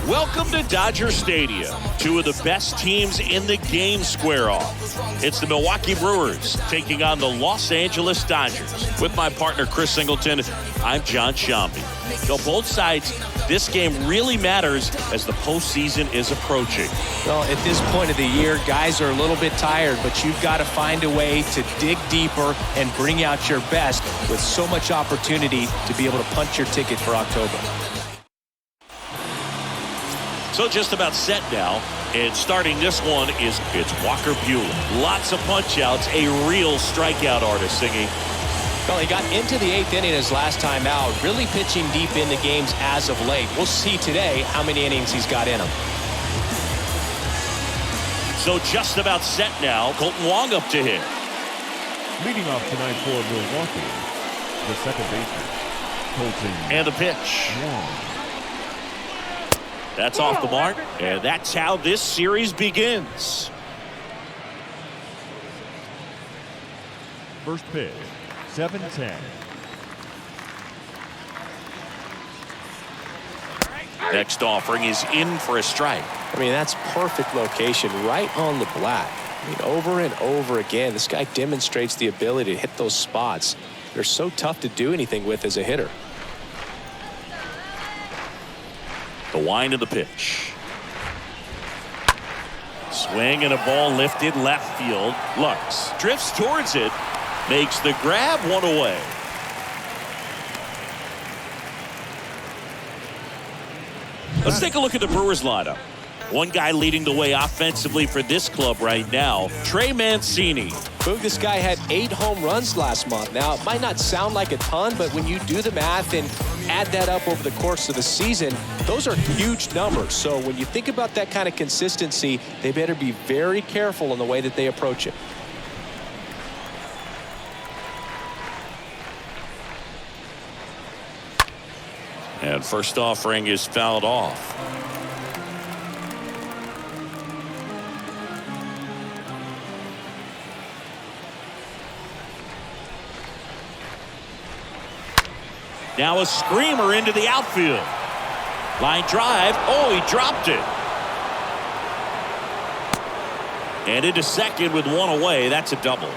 Welcome to Dodger Stadium. Two of the best teams in the game square off. It's the Milwaukee Brewers taking on the Los Angeles Dodgers. With my partner, Chris Singleton, I'm John Shambi. So both sides, this game really matters as the postseason is approaching. Well, at this point of the year, guys are a little bit tired, but you've got to find a way to dig deeper and bring out your best with so much opportunity to be able to punch your ticket for October. So just about set now, and starting this one it's Walker Buehler. Lots of punch-outs, a real strikeout artist singing. Well, he got into the 8th inning his last time out, really pitching deep into games as of late. We'll see today how many innings he's got in him. So just about set now, Colton Wong up to hit. Leading off tonight for Milwaukee, the second baseman, Colton. And the pitch. Wong. That's off the mark, and that's how this series begins. First pitch, 7-10. Next offering is in for a strike. I mean, that's perfect location, right on the black. I mean, over and over again, this guy demonstrates the ability to hit those spots. They're so tough to do anything with as a hitter. The wind of the pitch. Swing and a ball lifted left field. Lux drifts towards it. Makes the grab, one away. Let's take a look at the Brewers lineup. One guy leading the way offensively for this club right now, Trey Mancini. Boog, this guy had 8 home runs last month. Now, it might not sound like a ton, but when you do the math and add that up over the course of the season, those are huge numbers. So when you think about that kind of consistency, they better be very careful in the way that they approach it. And first offering is fouled off. Now a screamer into the outfield. Line drive. Oh, he dropped it. And into second with one away. That's a double.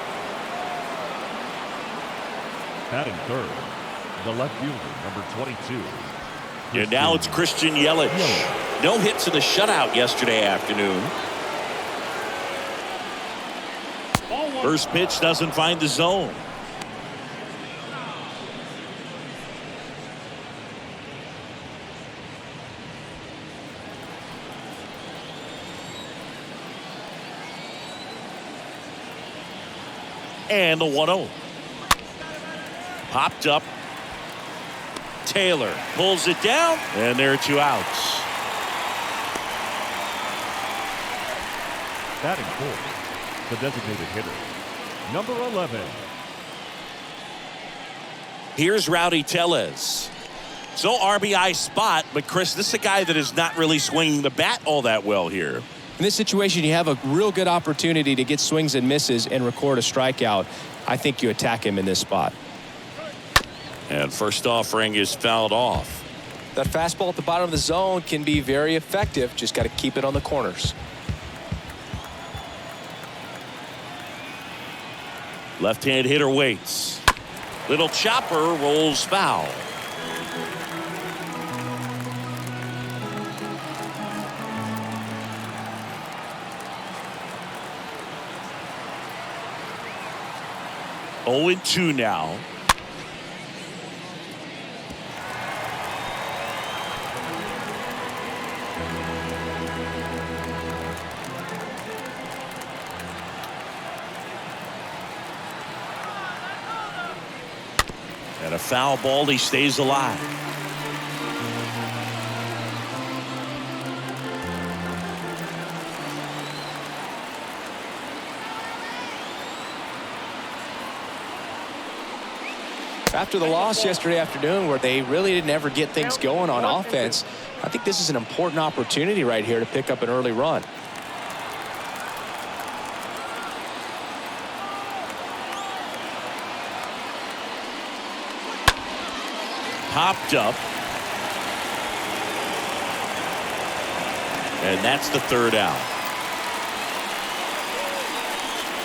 Batting third, the left fielder, number 22. And now it's Christian Yelich. No hits in the shutout yesterday afternoon. First pitch doesn't find the zone. And the 1-0. Popped up. Taylor pulls it down, and there are 2 outs. Batting fourth, the designated hitter, number 11. Here's Rowdy Tellez. So RBI spot, but Chris, this is a guy that is not really swinging the bat all that well here. In this situation, you have a real good opportunity to get swings and misses and record a strikeout. I think you attack him in this spot. And first offering is fouled off. That fastball at the bottom of the zone can be very effective. Just got to keep it on the corners. Left-hand hitter waits. Little chopper rolls foul. Oh, 0-2 now. And a foul ball, he stays alive. After the loss yesterday afternoon where they really didn't ever get things going on offense, I think this is an important opportunity right here to pick up an early run. Popped up. And that's the third out.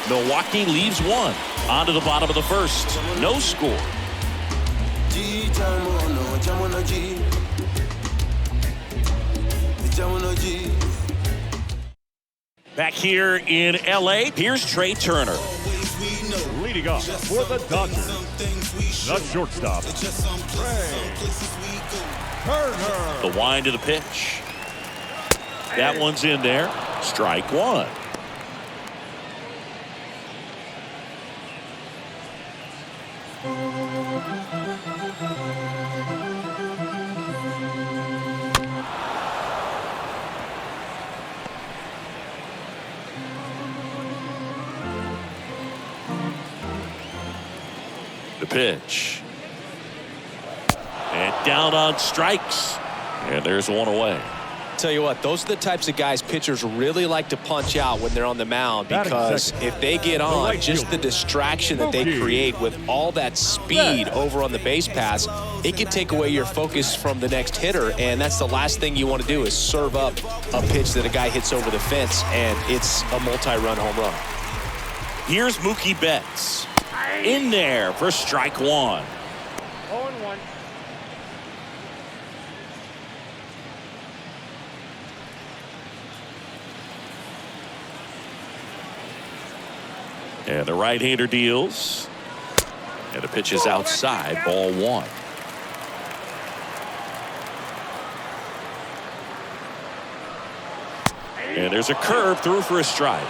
Milwaukee leaves one. On to the bottom of the first. No score. Back here in L.A., here's Trey Turner. Leading off for the Dodgers, the shortstop, Trey Turner. The wind to the pitch. That one's in there. Strike one. The pitch. And down on strikes. And there's one away. Tell you what, those are the types of guys pitchers really like to punch out when they're on the mound, because if they get on, just the distraction that they create with all that speed over on the base pass, it can take away your focus from the next hitter, and that's the last thing you want to do is serve up a pitch that a guy hits over the fence, and it's a multi-run home run. Here's Mookie Betts. In there for strike one. 0-1. And the right-hander deals. And the pitch is outside, ball one. And there's a curve through for a strike.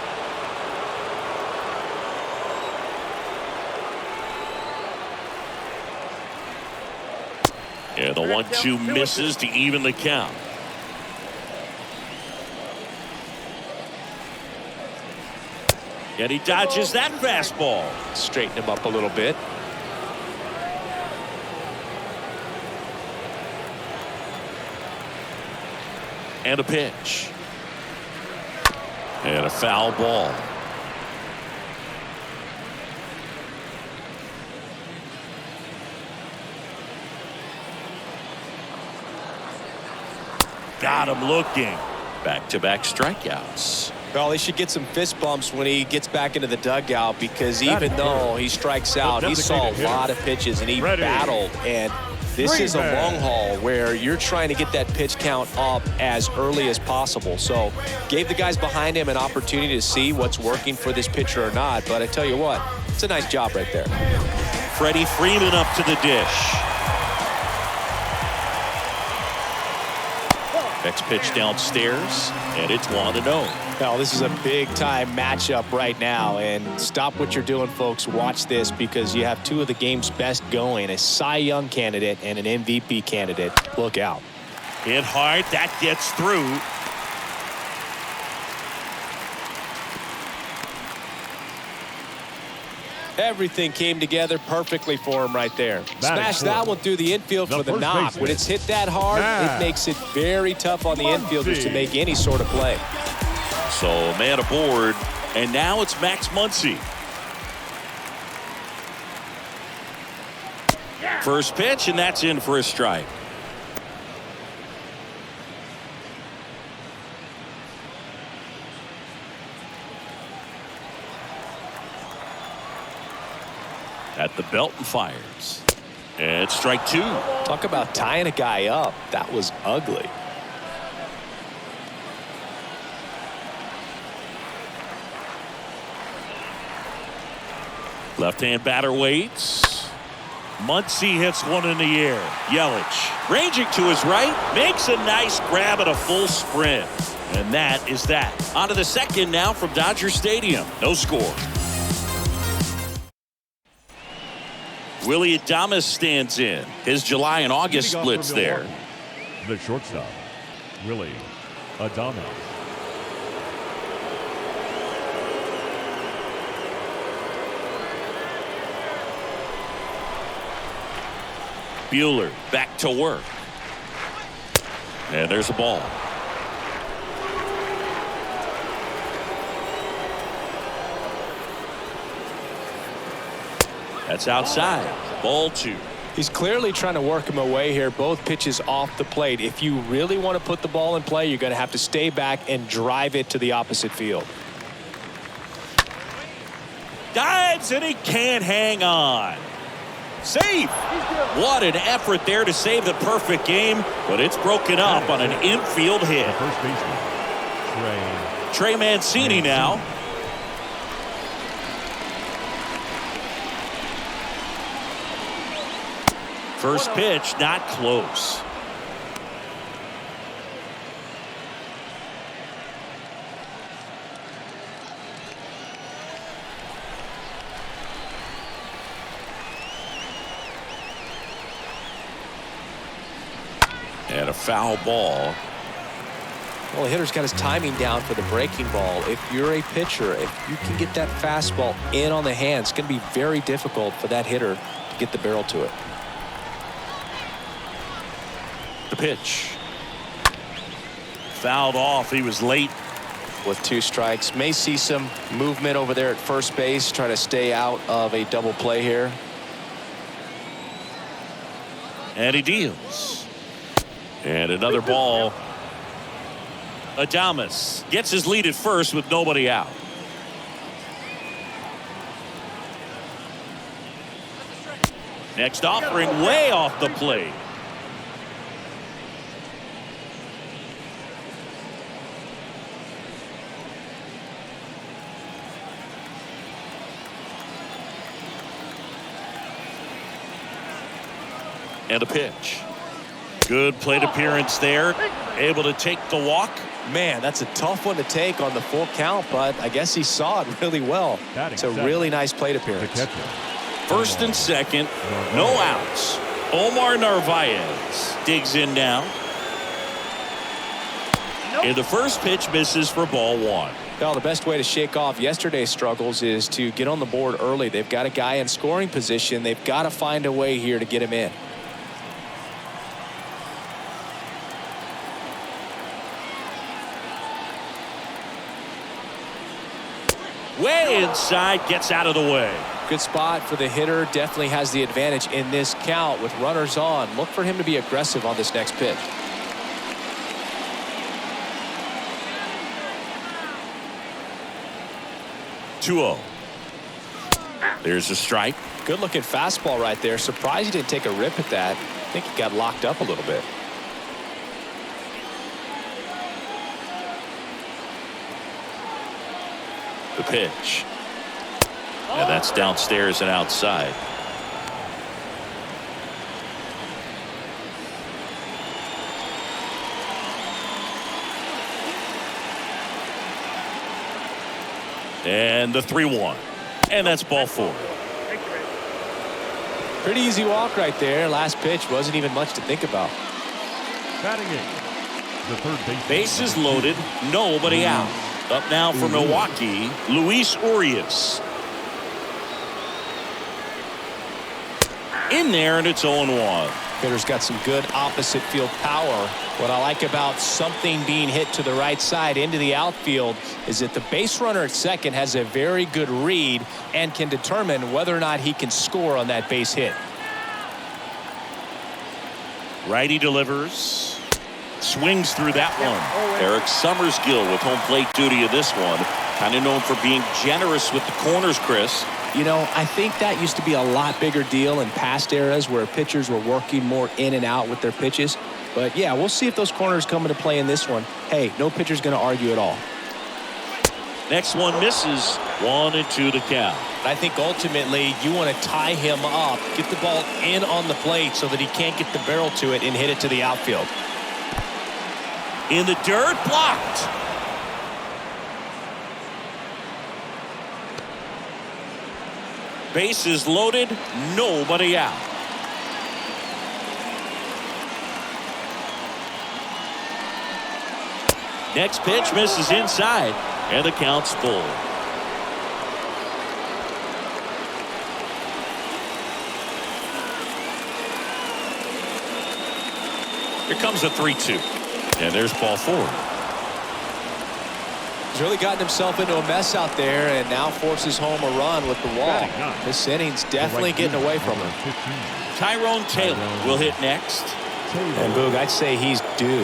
And the 1-2 misses to even the count. And he dodges that fastball. Straighten him up a little bit. And a pitch. And a foul ball. Got him looking. Back-to-back strikeouts. Well, he should get some fist bumps when he gets back into the dugout, because even though he strikes out, he saw a lot of pitches and he battled. And this is a long haul where you're trying to get that pitch count up as early as possible. So gave the guys behind him an opportunity to see what's working for this pitcher or not. But I tell you what, it's a nice job right there. Freddie Freeman up to the dish. Next pitch downstairs, and it's 1-0. Well, this is a big-time matchup right now, and stop what you're doing, folks. Watch this, because you have two of the game's best going, a Cy Young candidate and an MVP candidate. Look out. Hit hard, that gets through. Everything came together perfectly for him right there. Smash that one through the infield for the knock. When it's hit that hard, it makes it very tough on the infielders to make any sort of play. So a man aboard, and now it's Max Muncy. First pitch, and that's in for a strike. At the belt and fires. And it's strike two. Talk about tying a guy up. That was ugly. Left-hand batter waits. Muncy hits one in the air. Yelich ranging to his right, makes a nice grab at a full sprint. And that is that. On to the second now from Dodger Stadium. No score. Willie Adames stands in. His July and August splits there. The shortstop, Willie Adames. Buehler back to work. And there's a ball. That's outside. Ball two. He's clearly trying to work him away here. Both pitches off the plate. If you really want to put the ball in play, you're going to have to stay back and drive it to the opposite field. Dives, and he can't hang on. Safe. What an effort there to save the perfect game, but it's broken up on an infield hit. First baseman, Trey Mancini now. First pitch, not close. And a foul ball. Well, the hitter's got his timing down for the breaking ball. If you're a pitcher, if you can get that fastball in on the hand, it's going to be very difficult for that hitter to get the barrel to it. The pitch. Fouled off. He was late. With 2 strikes. May see some movement over there at first base, trying to stay out of a double play here. And he deals. And another ball. Adames gets his lead at first with nobody out. Next offering way off the plate. And a pitch. Good plate appearance there. Able to take the walk. Man, that's a tough one to take on the full count, but I guess he saw it really well. It's a really nice plate appearance. First and second, no outs. Omar Narvaez digs in now. And the first pitch misses for ball 1. Well, the best way to shake off yesterday's struggles is to get on the board early. They've got a guy in scoring position. They've got to find a way here to get him in. Way inside, gets out of the way. Good spot for the hitter. Definitely has the advantage in this count with runners on. Look for him to be aggressive on this next pitch. Two-0. There's a strike. Good looking fastball right there. Surprised he didn't take a rip at that. I think he got locked up a little bit. The pitch. And that's downstairs and outside. And the 3-1. And that's ball 4. Pretty easy walk right there. Last pitch wasn't even much to think about. batting in, the third baseman. Bases loaded, nobody out. Up now for Milwaukee, Luis Urias. In there, and it's 0-1. Hitter's got some good opposite field power. What I like about something being hit to the right side into the outfield is that the base runner at second has a very good read and can determine whether or not he can score on that base hit. Righty delivers. Swings through that one. Eric Summersgill with home plate duty of this one. Kind of known for being generous with the corners, Chris. You know, I think that used to be a lot bigger deal in past eras where pitchers were working more in and out with their pitches. But yeah, we'll see if those corners come into play in this one. Hey, no pitcher's going to argue at all. Next one misses. 1-2 the count. I think ultimately you want to tie him up, get the ball in on the plate so that he can't get the barrel to it and hit it to the outfield. In the dirt, blocked. Bases loaded, nobody out. Next pitch misses inside, and the count's full. Here comes a 3-2. And there's ball 4. He's really gotten himself into a mess out there and now forces home a run with the wall. This inning's definitely getting away from him. Tyrone Taylor will hit next. And Boog, I'd say he's due.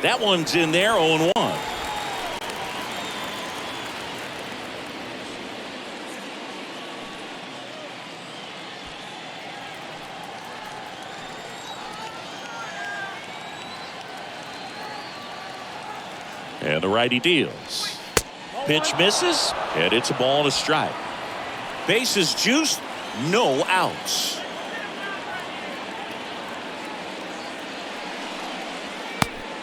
That one's in there, 0-1. And the righty deals. Pitch misses, and it's a ball and a strike. Bases juiced, no outs.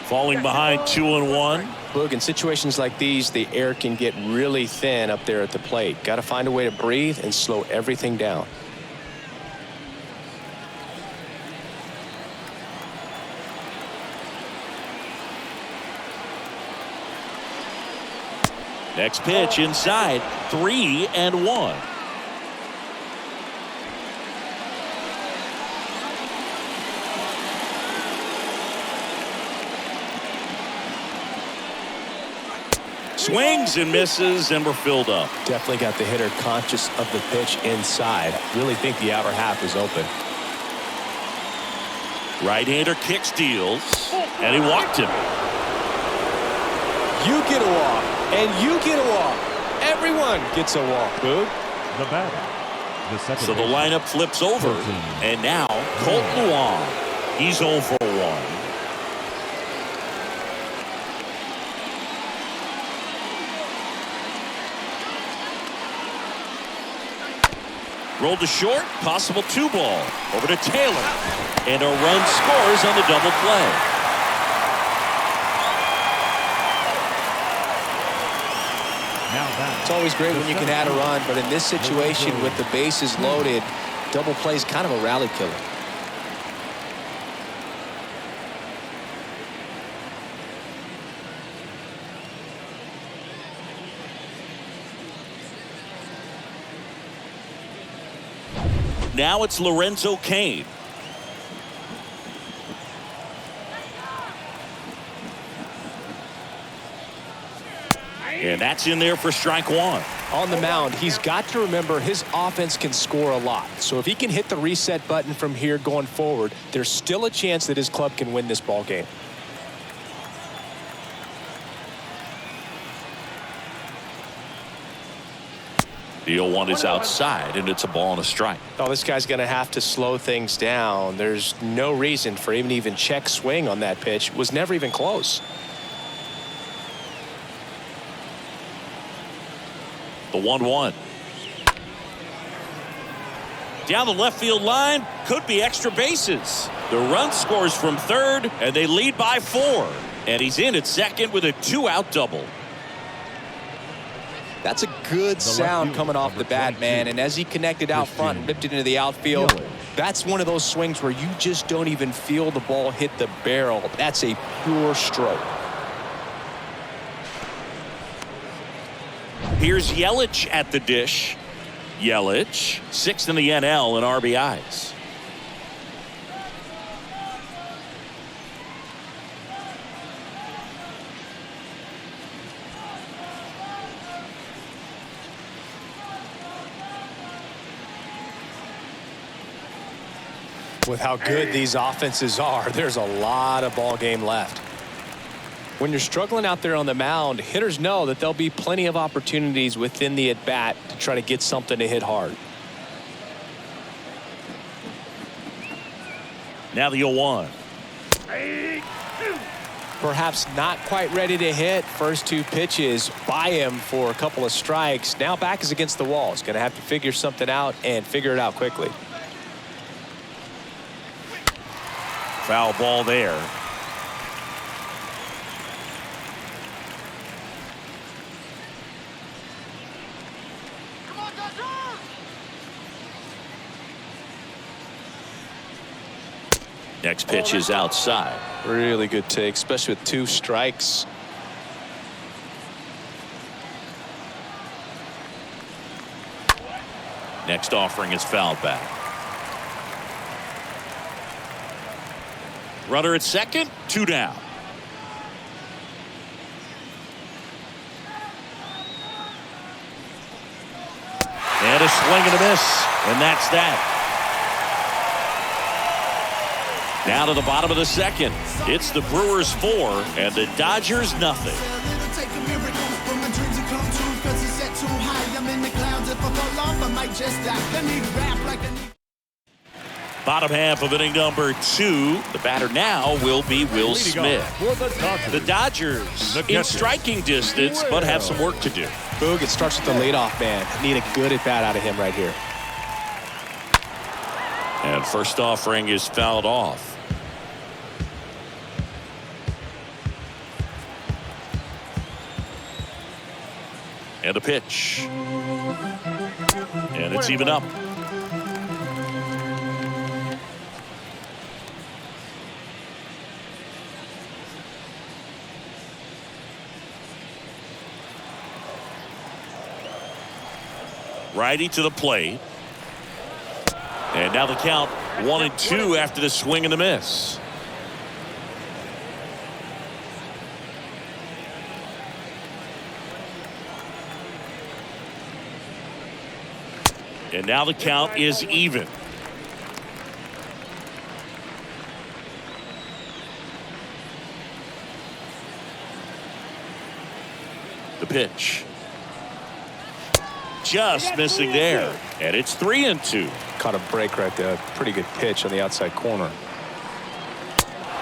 Falling behind 2-1. Boog, in situations like these, the air can get really thin up there at the plate. Got to find a way to breathe and slow everything down. Next pitch inside, 3-1. Swings and misses, and we're filled up. Definitely got the hitter conscious of the pitch inside. Really think the outer half is open. Right-hander kicks, deals, and he walked him. You get a walk, and you get a walk. Everyone gets a walk, Boog. The batter. The second So the lineup flips over, and now Colton Wong. He's 0 for 1. Rolled to short, possible 2-ball. Over to Taylor, and a run scores on the double play. It's always great when you can add a run, but in this situation with the bases loaded, double play is kind of a rally killer. Now it's Lorenzo Cain. And that's in there for strike 1. On the mound, he's got to remember his offense can score a lot. So if he can hit the reset button from here going forward, there's still a chance that his club can win this ball game. The 0-1 is outside, and it's a ball and a strike. Oh, this guy's going to have to slow things down. There's no reason for him to even check swing on that pitch. It was never even close. The 1-1. Down the left field line, could be extra bases. The run scores from third, and they lead by 4. And he's in at second with a 2-out double. That's a good sound coming off the bat, man. And as he connected out front and ripped it into the outfield, that's one of those swings where you just don't even feel the ball hit the barrel. That's a pure stroke. Here's Yelich at the dish. Yelich, 6th in the NL in RBIs. With how good these offenses are, there's a lot of ball game left. When you're struggling out there on the mound, hitters know that there'll be plenty of opportunities within the at-bat to try to get something to hit hard. Now the 0-1. Perhaps not quite ready to hit. First 2 pitches by him for a couple of strikes. Now back is against the wall. He's going to have to figure something out and figure it out quickly. Foul ball there. Next pitch is outside. Really good take, especially with 2 strikes. Next offering is fouled back. Runner at second, 2 down. swing and a miss, and that's that. Now to the bottom of the second. It's the Brewers 4 and the Dodgers nothing. Bottom half of inning number 2. The batter now will be Will Smith. The Dodgers in striking distance, but have some work to do. Boog, it starts with the leadoff man. Need a good at-bat out of him right here. And first offering is fouled off. And a pitch. And it's even up. Righty to the plate. And now the count 1-2 after the swing and the miss. And now the count is even. The pitch. Just missing there. And it's 3-2. Caught a break right there. Pretty good pitch on the outside corner.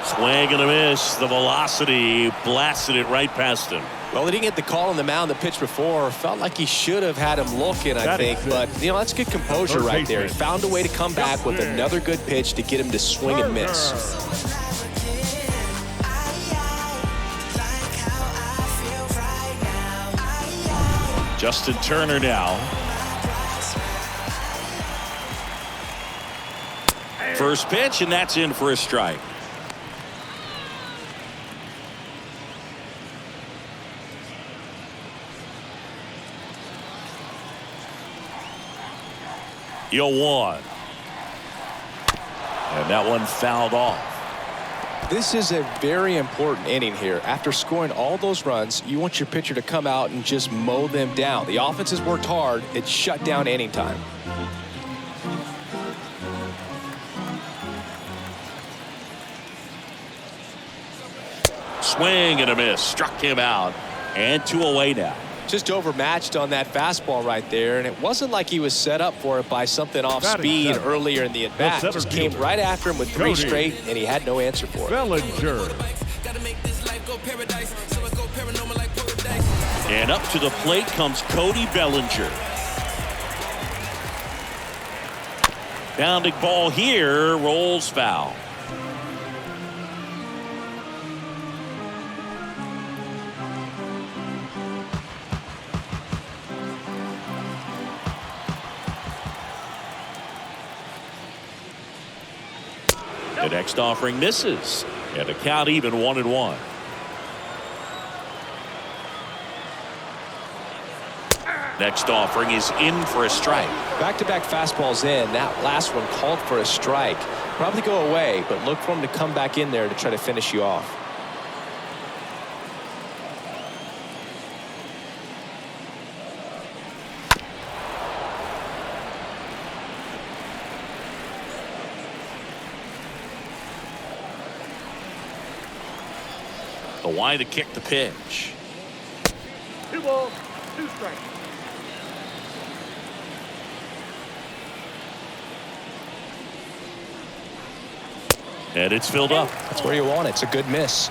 Swing and a miss. The velocity blasted it right past him. Well, he didn't get the call on the mound the pitch before. Felt like he should have had him looking, I think. But, you know, that's good composure right there. He found a way to come back with another good pitch to get him to swing and miss. Justin Turner now. First pitch, and that's in for a strike. Yo, 1. And that one fouled off. This is a very important inning here. After scoring all those runs, you want your pitcher to come out and just mow them down. The offense has worked hard. It's shut down inning time. Swing and a miss. Struck him out. And 2 away now. Just overmatched on that fastball right there, and it wasn't like he was set up for it by something off speed earlier in the at-bat. Just came right after him with 3 straight, and he had no answer for it. Bellinger. And up to the plate comes Cody Bellinger. Bounding ball here, rolls foul. The next offering misses, and the count even 1-1. Next offering is in for a strike. Back-to-back fastballs in. That last one called for a strike. Probably go away, but look for him to come back in there to try to finish you off. The wide to kick the pitch. 2 balls, 2 strikes. And it's filled up. That's where you want it. It's a good miss.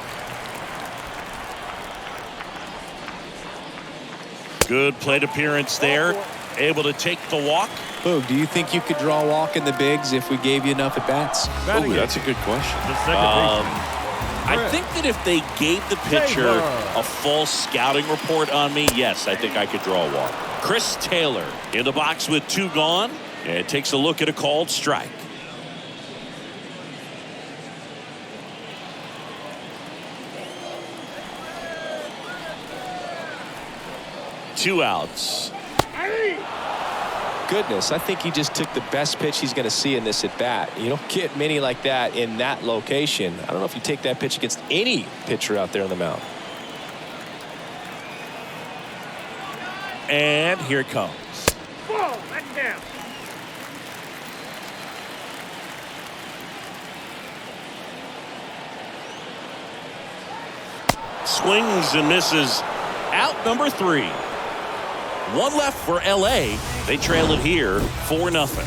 Good plate appearance there. Able to take the walk. Boog, do you think you could draw a walk in the bigs if we gave you enough at-bats? Oh, that's a good question. The second baseman. I think that if they gave the pitcher a false scouting report on me, yes, I think I could draw a walk. Chris Taylor in the box with 2 gone, and takes a look at a called strike. Two outs. Goodness, I think he just took the best pitch he's going to see in this at-bat. You don't get many like that in that location. I don't know if you take that pitch against any pitcher out there on the mound. And here it comes. down. Swings and misses. Out number 3. One left for LA. They trail it here 4-0.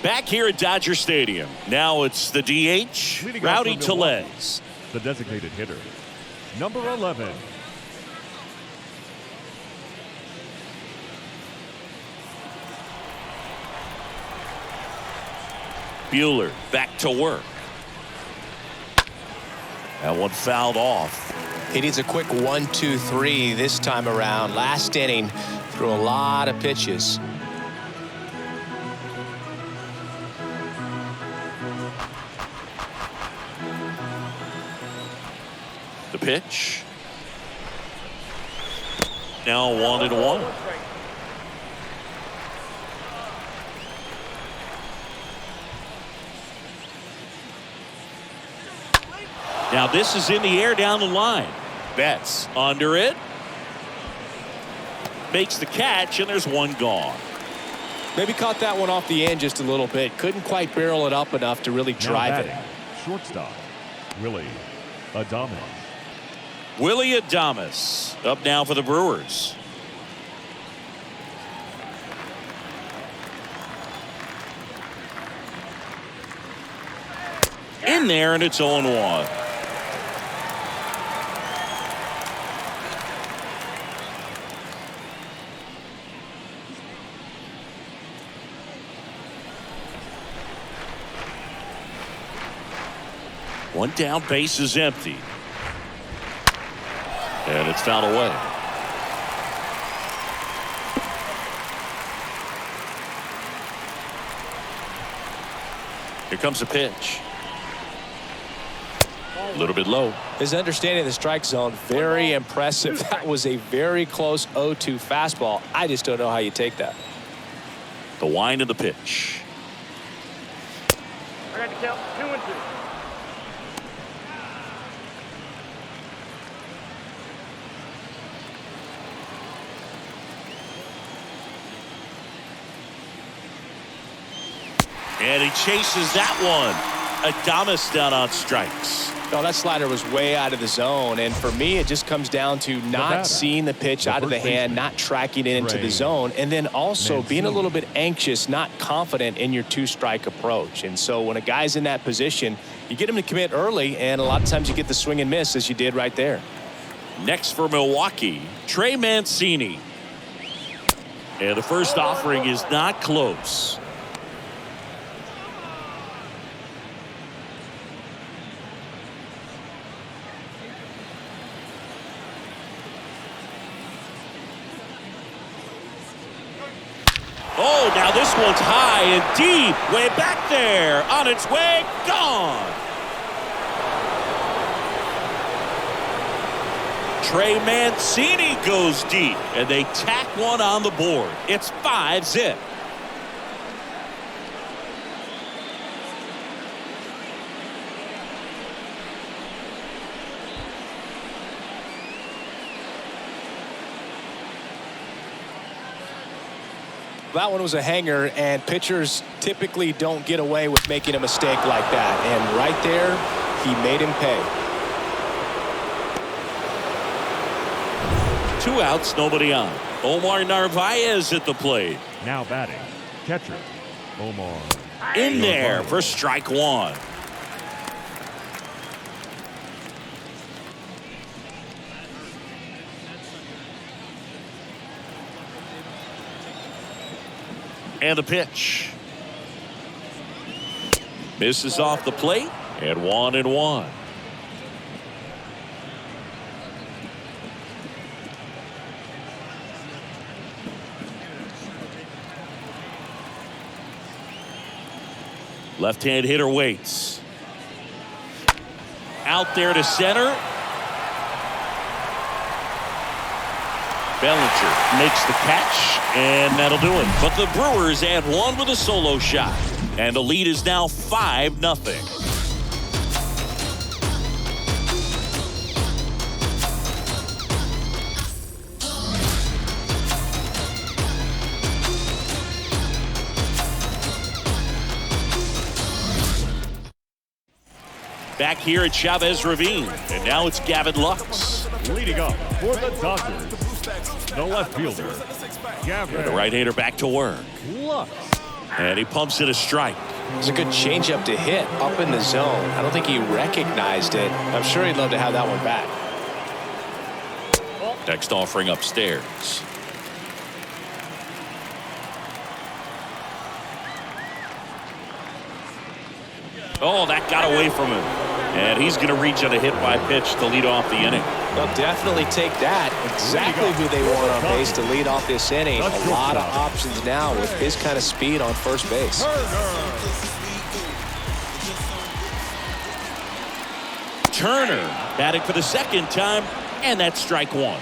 Back here at Dodger Stadium. Now it's the DH, Leading Rowdy off for Milwaukee, Tellez. the designated hitter, number 11. Buehler back to work. That one fouled off. He needs a quick 1-2-3 this time around. Last inning, threw a lot of pitches. The pitch. Now 1-1. Now this is in the air down the line. Betts under it. Makes the catch, and there's one gone. Maybe caught that one off the end just a little bit. Couldn't quite barrel it up enough to really drive it. Shortstop, Willie Adames. Willie Adames up now for the Brewers. In there, and it's 0-1. One down, base is empty. And it's fouled away. Here comes the pitch. A little bit low. His understanding of the strike zone, very impressive. That was a very close 0-2 fastball. I just don't know how you take that. The wind of the pitch. I got to count 2-2. And he chases that one. Adames down on strikes. No, that slider was way out of the zone, and for me, it just comes down to not seeing the pitch out of the hand, not tracking it into the zone, and then also being a little bit anxious, not confident in your 2-strike approach. And so when a guy's in that position, you get him to commit early, and a lot of times you get the swing and miss, as you did right there. Next for Milwaukee, Trey Mancini. And the first offering is not close. Oh, now this one's high and deep, way back there, on its way, gone. Trey Mancini goes deep, and they tack one on the board. It's 5-zip. That one was a hanger, and pitchers typically don't get away with making a mistake like that. And right there, he made him pay. 2 outs, nobody on. Omar Narvaez at the plate. Now batting, catcher, Omar. In there for strike 1. And the pitch. Misses off the plate, and 1-1. Left-hand hitter waits. Out there to center. Bellinger makes the catch, and that'll do it. But the Brewers add one with a solo shot, and the lead is now 5-0. Back here at Chavez Ravine, and now it's Gavin Lux. Leading up for the Dodgers, the left fielder, Gavin. The right-hander back to work. Lux. And he pumps it a strike. It's a good changeup to hit up in the zone. I don't think he recognized it. I'm sure he'd love to have that one back. Next offering upstairs. Oh, that got away from him. And he's going to reach on a hit by pitch to lead off the inning. They'll definitely take that. Exactly who they want on base to lead off this inning. A lot of options now with his kind of speed on first base. Turner batting for the second time, and that's strike one.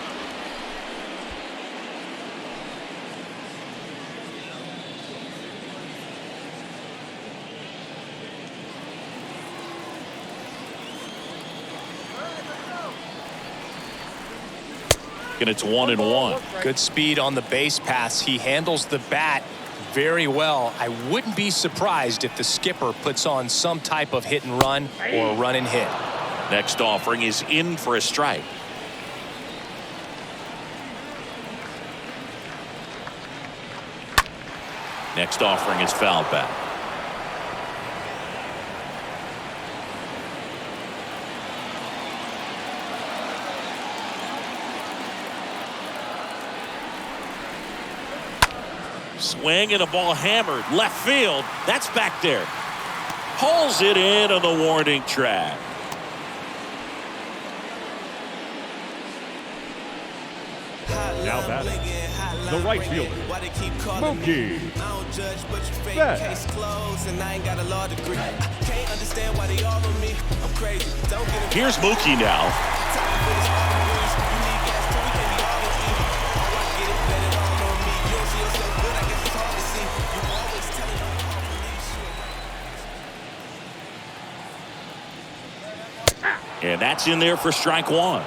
And it's 1-1. Good speed on the base paths. He handles the bat very well. I wouldn't be surprised if the skipper puts on some type of hit and run or run and hit. Next offering is in for a strike. Next offering is fouled back. Swing and a ball hammered left field. That's back there. Pulls it in on the warning track. Now batting, the right fielder, Mookie Betts. Here's Mookie now. And that's in there for strike one.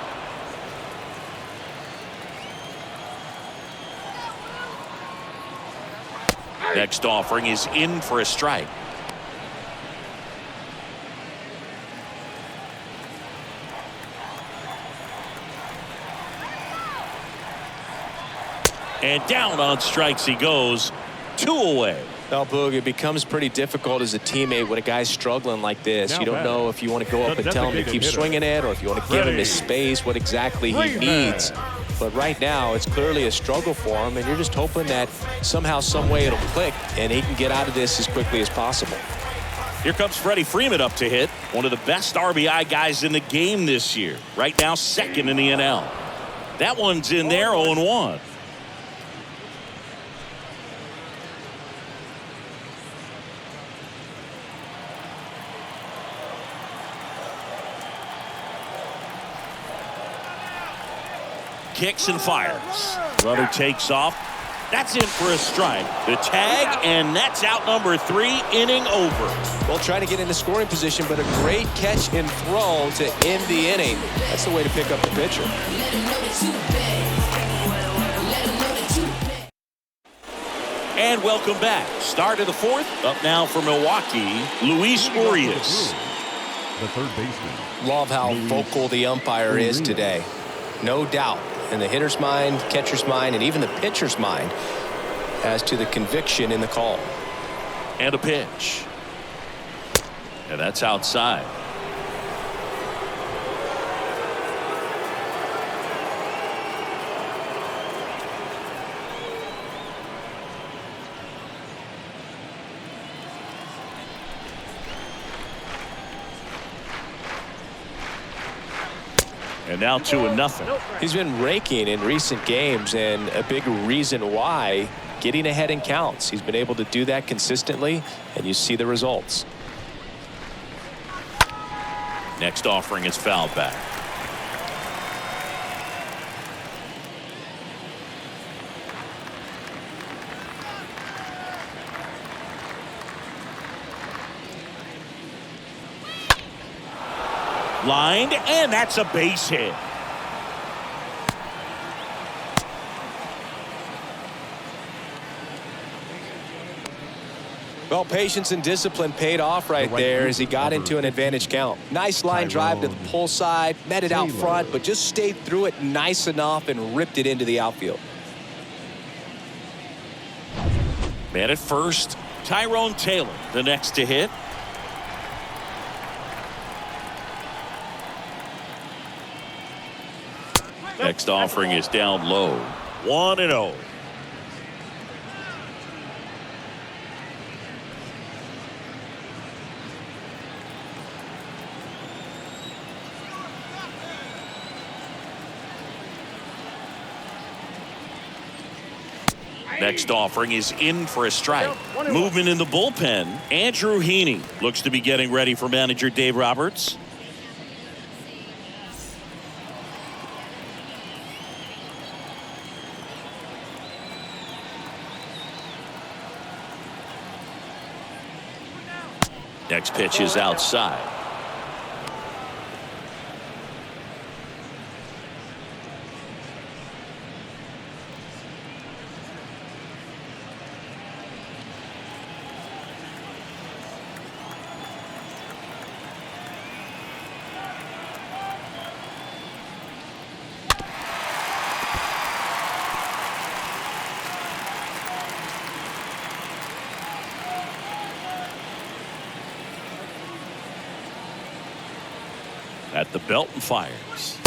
Next offering is in for a strike. And down on strikes he goes. 2 away. Well, Boog, it becomes pretty difficult as a teammate when a guy's struggling like this. You don't know if you want to go up and tell him to keep swinging it or if you want to give him his space, what exactly he needs. But right now, it's clearly a struggle for him, and you're just hoping that somehow, some way it'll click, and he can get out of this as quickly as possible. Here comes Freddie Freeman up to hit. One of the best RBI guys in the game this year. Right now, second in the NL. That one's in there, 0-1. Kicks and fires. Runner takes off. That's in for a strike. The tag, and that's out number 3, inning over. Well, trying to get into scoring position, but a great catch and throw to end the inning. That's the way to pick up the pitcher. And welcome back. Start of the 4th. Up now for Milwaukee, Luis Urias. The third baseman. Love how vocal the umpire is today. No doubt. In the hitter's mind, catcher's mind, and even the pitcher's mind as to the conviction in the call. And a pitch. And that's outside. And now 2-0. He's been raking in recent games, and a big reason why, getting ahead in counts. He's been able to do that consistently, and you see the results. Next offering is fouled back. Lined, and that's a base hit. Well, patience and discipline paid off right there as he got into an advantage count. Nice line drive to the pull side, met it out front, but just stayed through it nice enough and ripped it into the outfield. Man at first, Tyrone Taylor, the next to hit. Next offering is down low. 1-0. Next offering is in for a strike. Movement in the bullpen. Andrew Heaney looks to be getting ready for manager Dave Roberts. Next pitch is outside. At the belt and fires.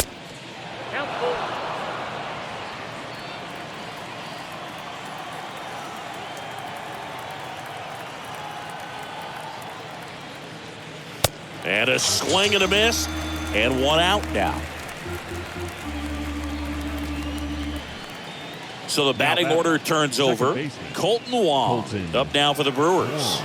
And a swing and a miss, and one out now. So the batting order turns over. Colton Wong up now for the Brewers.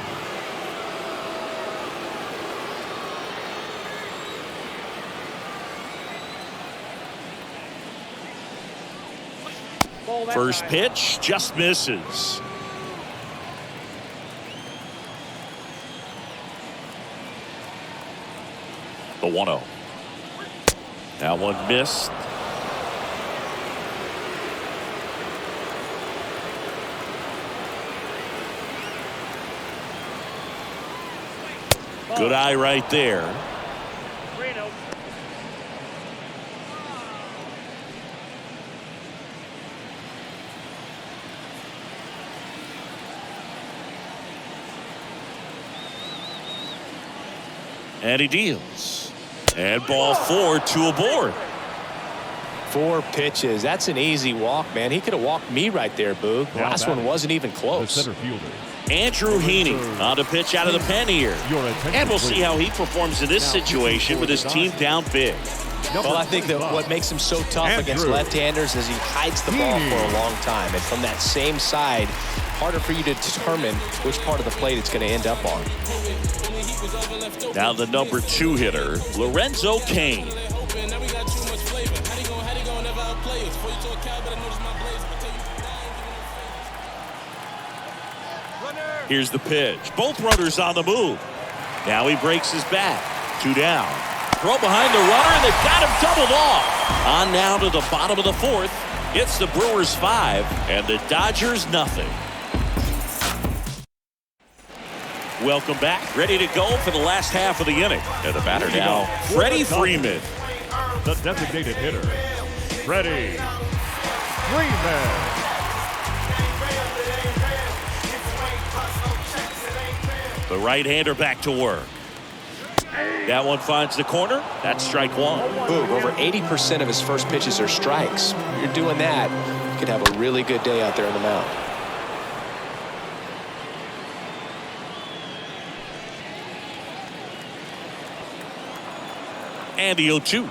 First pitch just misses. The 1-0. That one missed. Good eye right there. And he deals. And ball 4, 2 aboard. 4 pitches. That's an easy walk, man. He could have walked me right there, Boog. Last one wasn't even close. Andrew Heaney on to pitch out of the pen here. And we'll see how he performs in this situation with his team down big. Well, I think that what makes him so tough against left-handers is he hides the ball for a long time. And from that same side, harder for you to determine which part of the plate it's going to end up on. Now the number 2 hitter, Lorenzo Cain. Here's the pitch. Both runners on the move. Now he breaks his back. 2 down. Throw behind the runner, and they've got him doubled off. On now to the bottom of the 4th. It's the Brewers 5 and the Dodgers nothing. Welcome back. Ready to go for the last half of the inning. And the batter now, Freddie Freeman. The designated hitter, Freddie Freeman. The right-hander back to work. That one finds the corner. That's strike 1. Boom. Over 80% of his first pitches are strikes. If you're doing that, you could have a really good day out there on the mound. And the 0-2.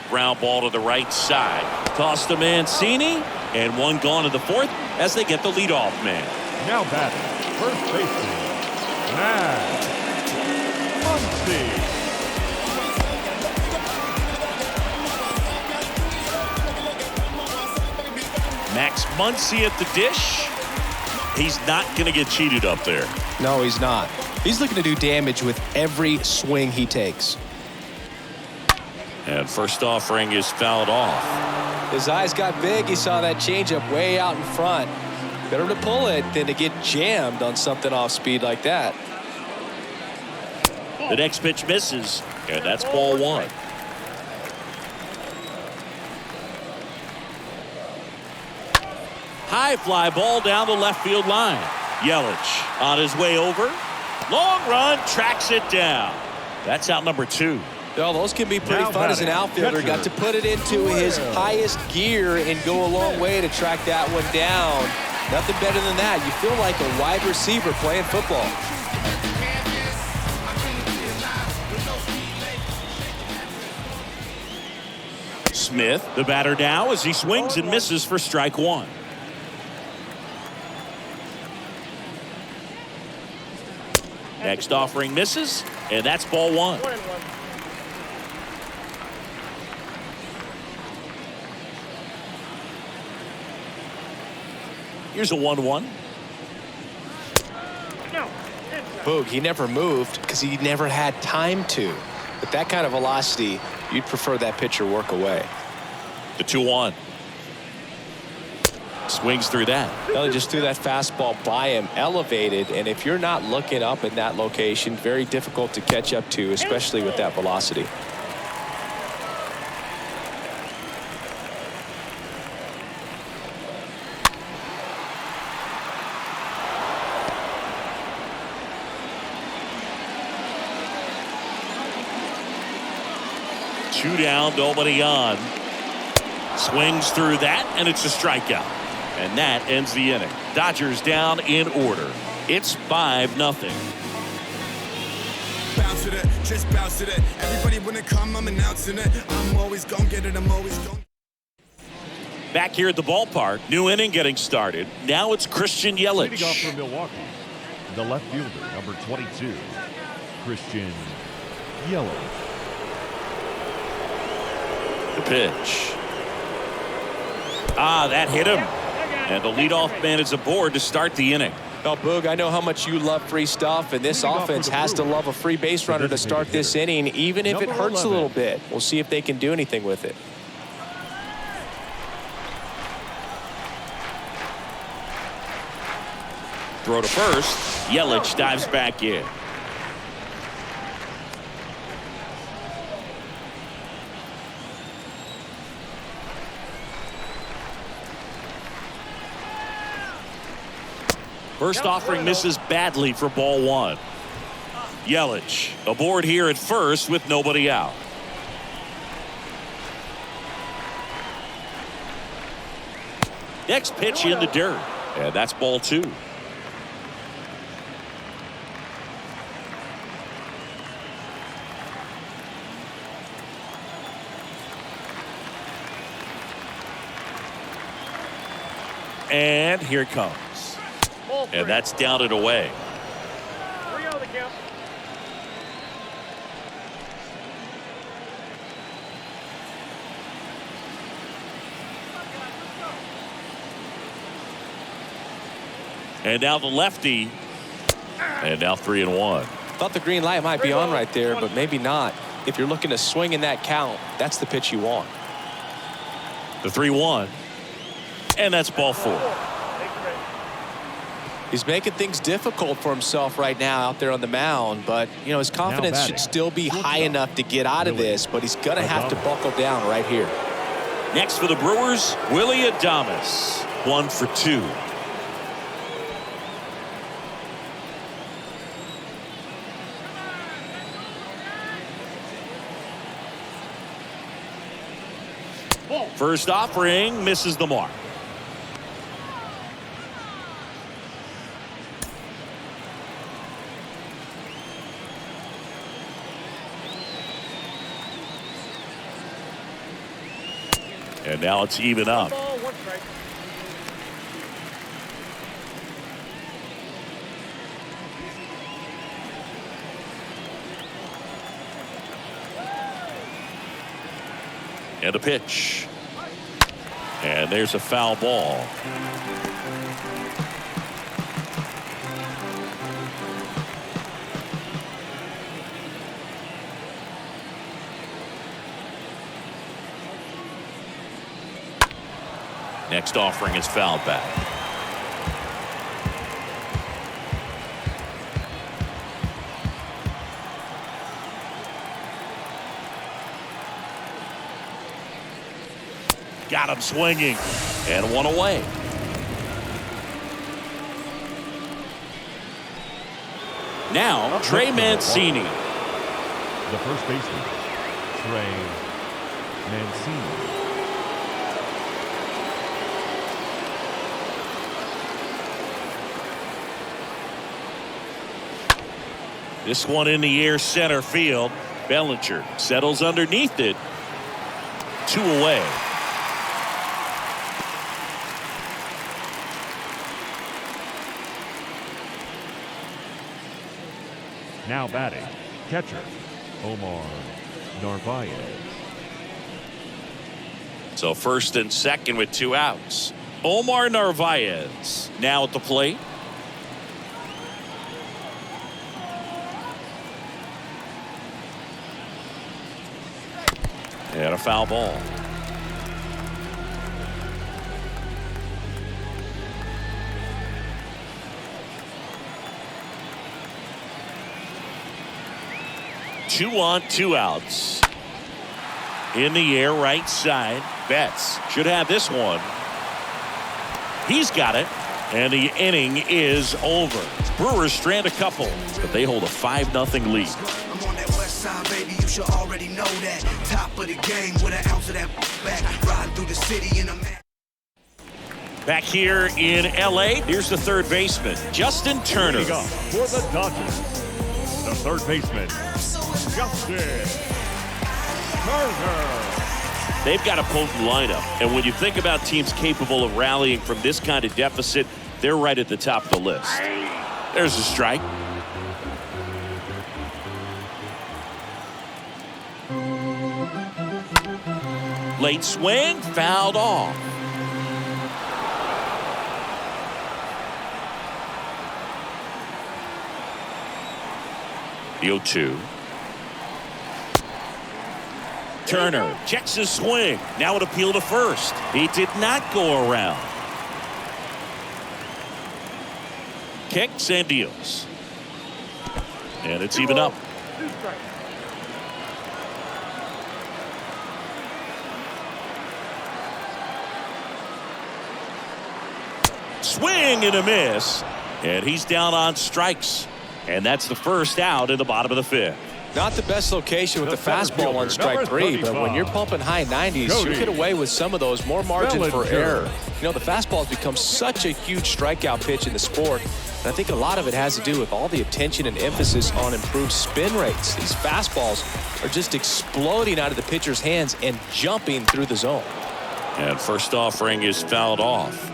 Ground ball to the right side. Toss to Mancini. And one gone to the 4th as they get the leadoff man. Now batting, first baseman, Max Muncy. Max Muncy at the dish. He's not going to get cheated up there. No, he's not. He's looking to do damage with every swing he takes. And first offering is fouled off. His eyes got big. He saw that changeup way out in front. Better to pull it than to get jammed on something off speed like that. The next pitch misses, and that's ball one. High fly ball down the left field line. Yelich on his way over. Long run, tracks it down. That's out number two. Well, those can be pretty fun as an outfielder. Got to put it into his highest gear and go a long way to track that one down. Nothing better than that. You feel like a wide receiver playing football. Smith, the batter now, as he swings and misses for strike one. Next offering misses, and that's ball one. Here's a 1-1. Boog, he never moved because he never had time to. With that kind of velocity, you'd prefer that pitcher work away. The 2-1. Swings through that. Well, he just threw that fastball by him, elevated, and if you're not looking up in that location, very difficult to catch up to, especially with that velocity. Two down, nobody on. Swings through that, and it's a strikeout. And that ends the inning. Dodgers down in order. It's 5-0. Bounce to that, just bounce to that. Everybody wanna come, I'm announcing it. I'm always gonna get it, I'm always gonna. Back here at the ballpark, new inning getting started. Now it's Christian Yelich. Leading off for Milwaukee, the left fielder, number 22, Christian Yelich. The pitch. That hit him. And the leadoff man is aboard to start the inning. Well, Boog, I know how much you love free stuff, and this offense has to love a free base runner to start this inning, even if it hurts a little bit. We'll see if they can do anything with it. Throw to first. Yelich dives back in. First offering misses badly for ball one. Yelich aboard here at first with nobody out. Next pitch in the dirt. And that's ball two. And here it comes. And that's down and away. And now the lefty. And now 3-1. Thought the green light might be on right there, but maybe not. If you're looking to swing in that count, that's the pitch you want. The 3-1. And that's ball four. He's making things difficult for himself right now out there on the mound, but you know his confidence should still be high enough to get out of this, but he's gonna have to buckle down right here. Next for the Brewers, Willie Adames. 1 for 2. First offering misses the mark. And now it's even up. And a pitch. And there's a foul ball. Next offering is fouled back. Got him swinging, and one away. Now, Trey Mancini. The first baseman, Trey Mancini. This one in the air, center field. Bellinger settles underneath it. 2 away. Now batting, catcher, Omar Narvaez. So first and second with 2 outs. Omar Narvaez now at the plate. And a foul ball. Two on, 2 outs. In the air, right side. Betts should have this one. He's got it. And the inning is over. Brewers strand a couple, but they hold a 5-0 lead. I'm on that west side, baby, you should already know that. Top of the game with an ounce of that back. Riding through the city in a man. Back here in L.A., here's the third baseman, Justin Turner. Leading up for the Dodgers, the third baseman, Justin Turner. They've got a potent lineup, and when you think about teams capable of rallying from this kind of deficit, they're right at the top of the list. There's a strike. Late swing, fouled off. The 0-2. Turner checks his swing. Now an appeal to first. He did not go around. Kicks and deals. And it's even up. Swing and a miss. And he's down on strikes. And that's the first out in the bottom of the 5th. Not the best location with the fastball on strike 3, but when you're pumping high 90s, you get away with some of those, more margin for error. You know, the fastball has become such a huge strikeout pitch in the sport, and I think a lot of it has to do with all the attention and emphasis on improved spin rates. These fastballs are just exploding out of the pitcher's hands and jumping through the zone. And first offering is fouled off.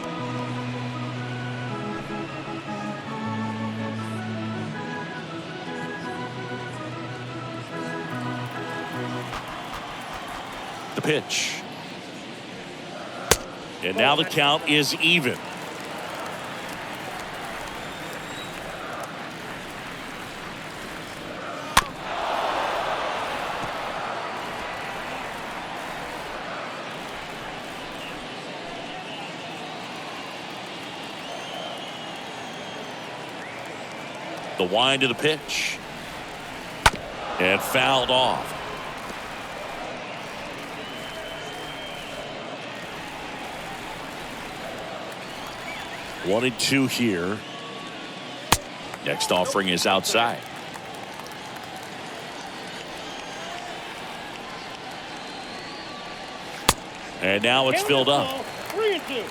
The pitch. And now the count is even. The wind of the pitch. And fouled off. One and 2 here. Next offering is outside. And now it's filled up. 3-2.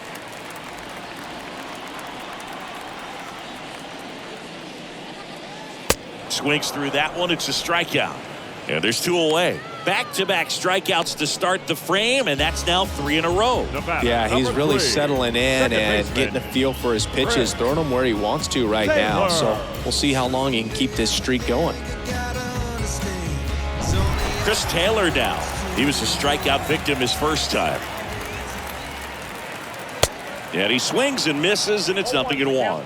Swings through that one. It's a strikeout. And there's 2 away. Back-to-back strikeouts to start the frame, and that's now 3 in a row. Yeah, he's really settling in and getting a feel for his pitches, throwing them where he wants to right now. So we'll see how long he can keep this streak going. Chris Taylor now. He was a strikeout victim his first time. And he swings and misses, and it's 0-1.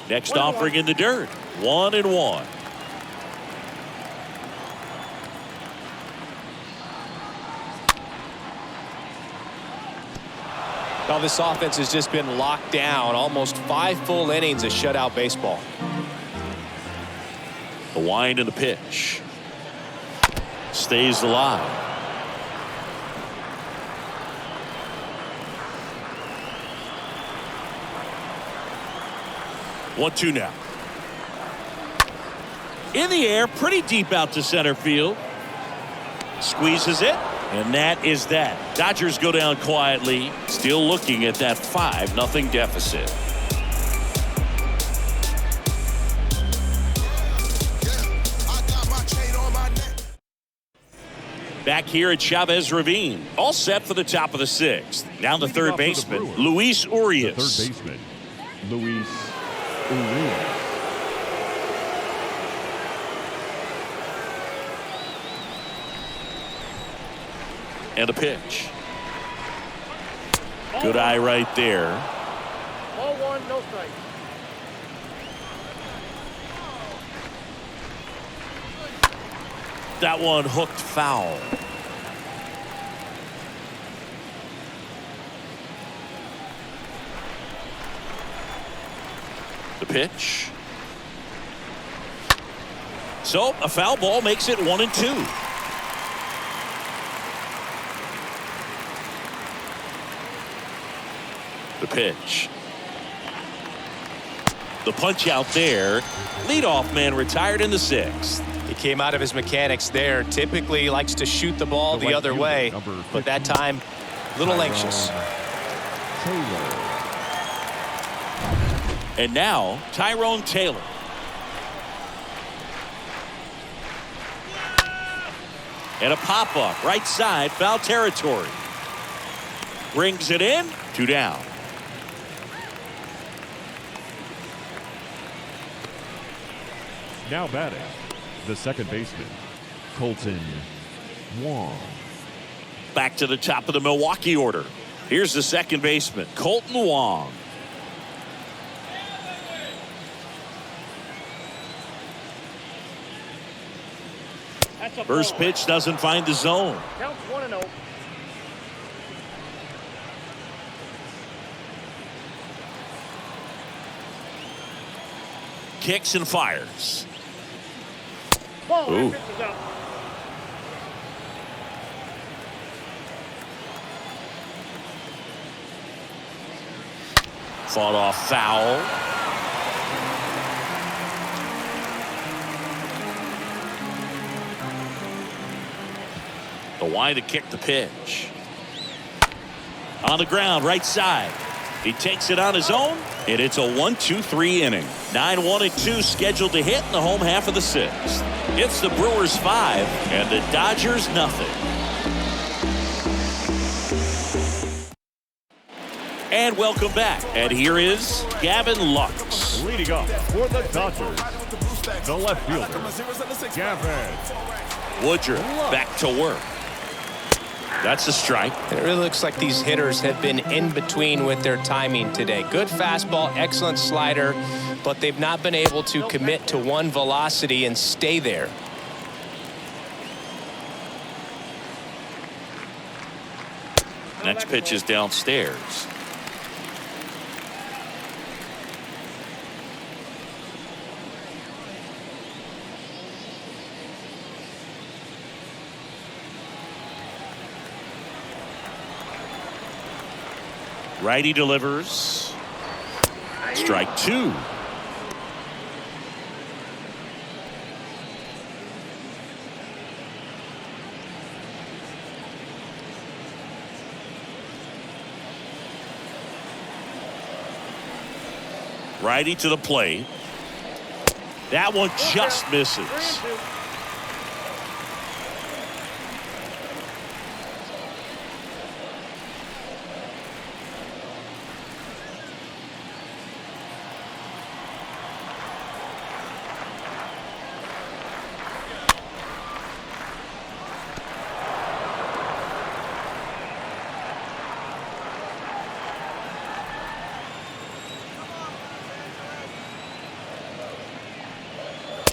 Next offering in the dirt. 1-1. Well, this offense has just been locked down. Almost 5 full innings of shutout baseball. The wind and the pitch. Stays alive. One, two now. In the air, pretty deep out to center field. Squeezes it, and that is that. Dodgers go down quietly, still looking at that 5-0 deficit. Back here at Chavez Ravine, all set for the top of the 6th. Now the third baseman, Luis Urias. The third baseman, Luis Urias. And a pitch. Good eye right there. Ball 1, no strike. That one hooked foul. The pitch. So a foul ball makes it 1-2. The pitch. The punch out there. Leadoff man retired in the 6th. He came out of his mechanics there. Typically he likes to shoot the ball the other way, but that time a little anxious. And now Tyrone Taylor. And a pop-up right side, foul territory. Brings it in, 2 down. Now batting, the second baseman, Colton Wong. Back to the top of the Milwaukee order. Here's the second baseman, Colton Wong. First pitch doesn't find the zone. Counts 1-0. Kicks and fires. Ball, Ooh. pitch is up. Fought off foul. The wind to kick the pitch. On the ground, right side. He takes it on his own, and it's a 1-2-3 inning. 9-1-2 scheduled to hit in the home half of the 6th. It's the Brewers 5 and the Dodgers nothing. And welcome back. And here is Gavin Lux. Leading up for the Dodgers, the left fielder, Gavin Woodruff back to work. That's a strike. It really looks like these hitters have been in between with their timing today. Good fastball, excellent slider, but they've not been able to commit to one velocity and stay there. Next pitch is downstairs. Righty delivers. Strike 2. Righty to the plate. That one just misses.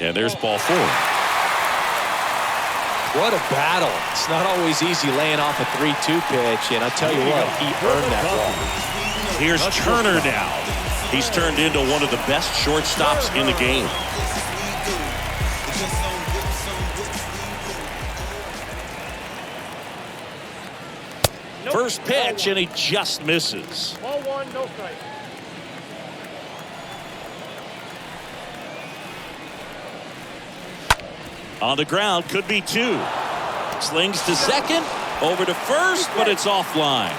And there's ball 4. What a battle. It's not always easy laying off a 3-2 pitch, and I'll tell you what, he earned that ball. Here's Turner now. He's turned into one of the best shortstops in the game. First pitch, and he just misses. Ball 1, no strike. On the ground, could be 2. Slings to second, over to first, but it's offline.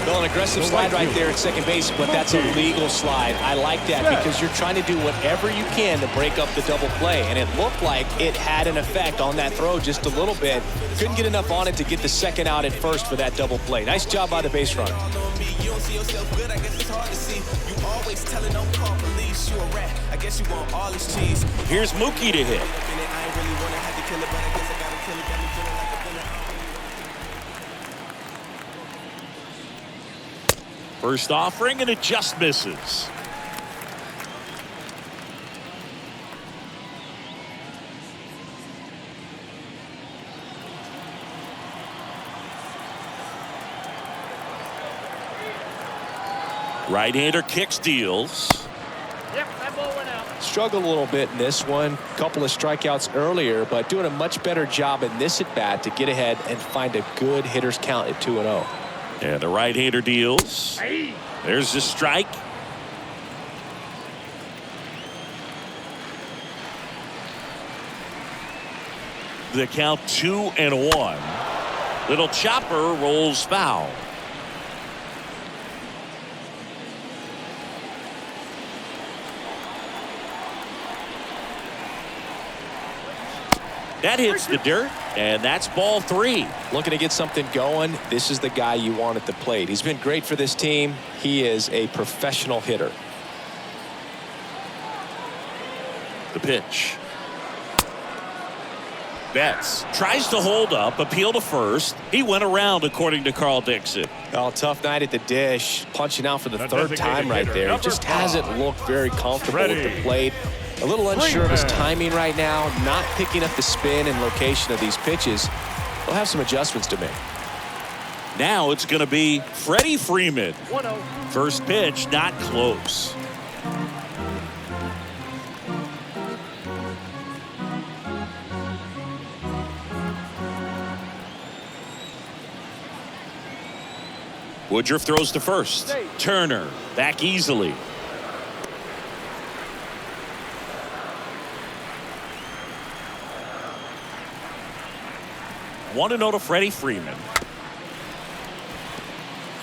Well, an aggressive slide right there at second base, but that's a legal slide. I like that because you're trying to do whatever you can to break up the double play, and it looked like it had an effect on that throw just a little bit. Couldn't get enough on it to get the second out at first for that double play. Nice job by the base runner. Here's Mookie to hit. First offering, and it just misses. Right-hander kicks, deals. Yep, that ball went out. Struggled a little bit in this one. Couple of strikeouts earlier, but doing a much better job in this at-bat to get ahead and find a good hitter's count at 2-0. And the right-hander deals. There's the strike. The count 2-1. Little chopper rolls foul. That hits the dirt, and that's ball 3. Looking to get something going. This is the guy you want at the plate. He's been great for this team. He is a professional hitter. The pitch. Betts tries to hold up, appeal to first. He went around, according to Carl Dixon. Oh, tough night at the dish. Punching out for the third time right there. He just hasn't looked very comfortable at the plate. A little unsure of his timing right now, not picking up the spin and location of these pitches. He'll have some adjustments to make. Now it's going to be Freddie Freeman. 1-0. First pitch, not close. Woodruff throws to first. Turner back easily. 1-0 to Freddie Freeman.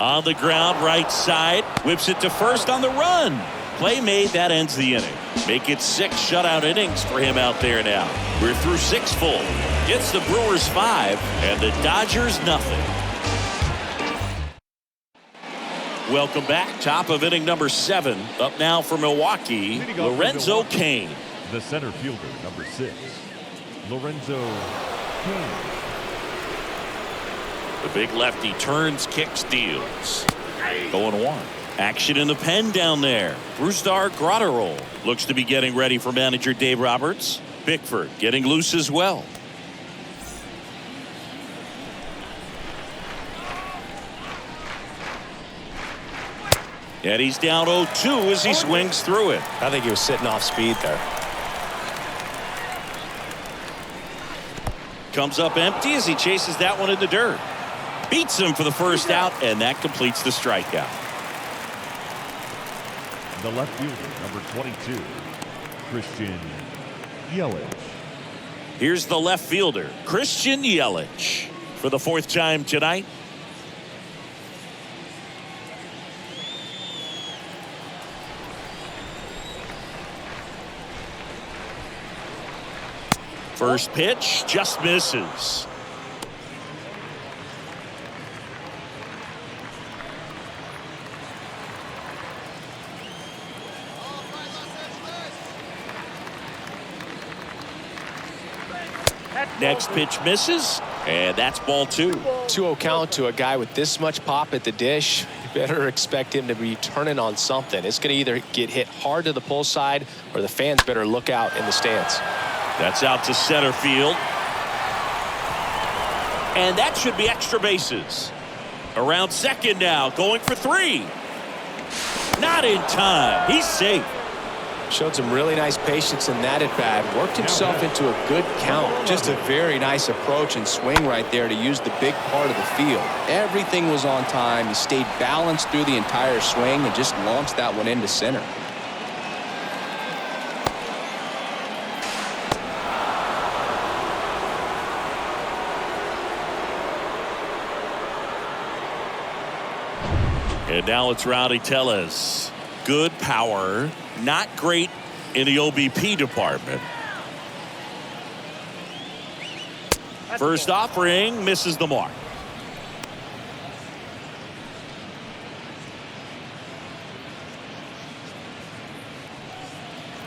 On the ground, right side. Whips it to first on the run. Play made, that ends the inning. Make it 6 shutout innings for him out there now. We're through 6 full. Gets the Brewers 5 and the Dodgers nothing. Welcome back. Top of inning number 7. Up now for Milwaukee, Lorenzo Cain. The center fielder, number 6, Lorenzo Cain. The big lefty turns, kicks, deals. 0-1. Action in the pen down there. Brusdar Graterol looks to be getting ready for manager Dave Roberts. Bickford getting loose as well. And he's down 0-2 as he swings through it. I think he was sitting off speed there. Comes up empty as he chases that one in the dirt. Beats him for the first out, and that completes the strikeout. The left fielder, number 22, Christian Yelich. Here's the left fielder, Christian Yelich, for the 4th time tonight. First pitch just misses. Next pitch misses, and that's ball 2. 2-0 count to a guy with this much pop at the dish. better expect him to be turning on something. It's going to either get hit hard to the pull side, or the fans better look out in the stands. That's out to center field. And that should be extra bases. Around second now, going for 3. Not in time. He's safe. Showed some really nice patience in that at-bat. Worked himself into a good count. Just a very nice approach and swing right there to use the big part of the field. Everything was on time. He stayed balanced through the entire swing and just launched that one into center. And now it's Rowdy Tellez. Good power. Not great in the OBP department. First offering misses the mark.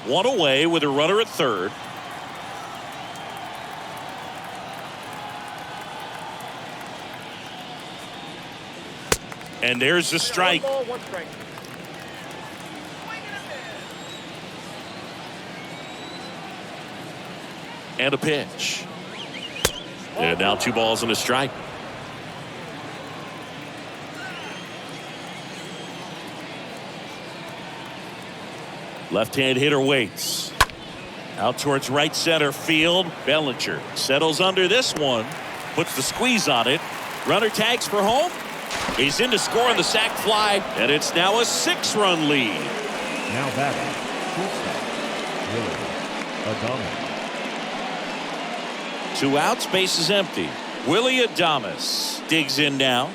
One away with a runner at third. And there's the strike. 1 ball, 1 strike. And a pitch. And now 2 balls and a strike. Left-hand hitter waits. Out towards right center field. Bellinger settles under this one. Puts the squeeze on it. Runner tags for home. He's in to score on the sac fly. And it's now a 6-run lead. Now batting, shortstop, Willie Adames. 2 outs, base is empty. Willie Adames digs in now.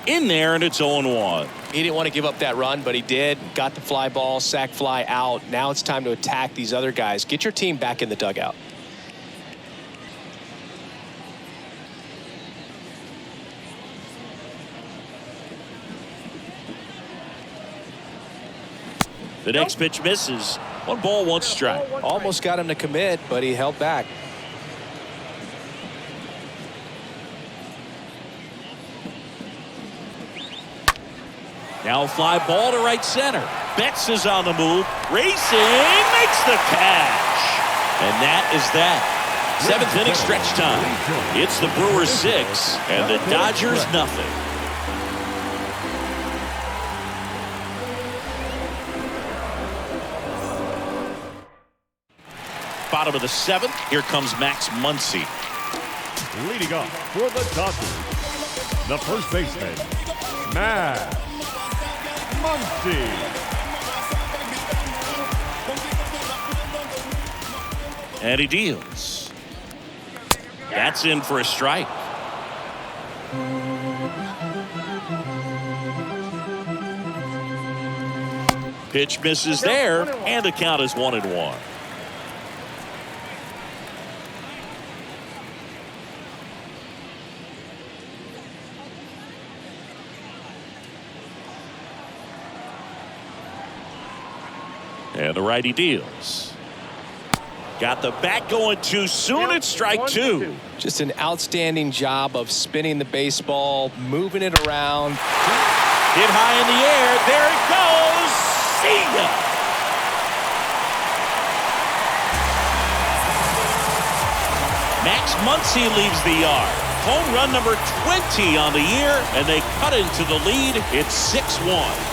In there, and it's 0-1. He didn't want to give up that run, but he did. Got the fly ball, sac fly out. Now it's time to attack these other guys. Get your team back in the dugout. The next pitch misses. 1 ball, 1 strike. Almost got him to commit, but he held back. Now a fly ball to right center. Betts is on the move. Racing, makes the catch. And that is that. 7th inning stretch time. It's the Brewers 6 and the Dodgers nothing. Bottom of the 7th. Here comes Max Muncy. Leading up for the Dodgers, the first baseman, Max Muncy. And he deals. That's in for a strike. Pitch misses there, and the count is 1-1. And the righty deals. Got the bat going too soon. It's strike 2. Just an outstanding job of spinning the baseball, moving it around. Hit high in the air. There it goes. See ya. Max Muncy leaves the yard. Home run number 20 on the year, and they cut into the lead. It's 6-1.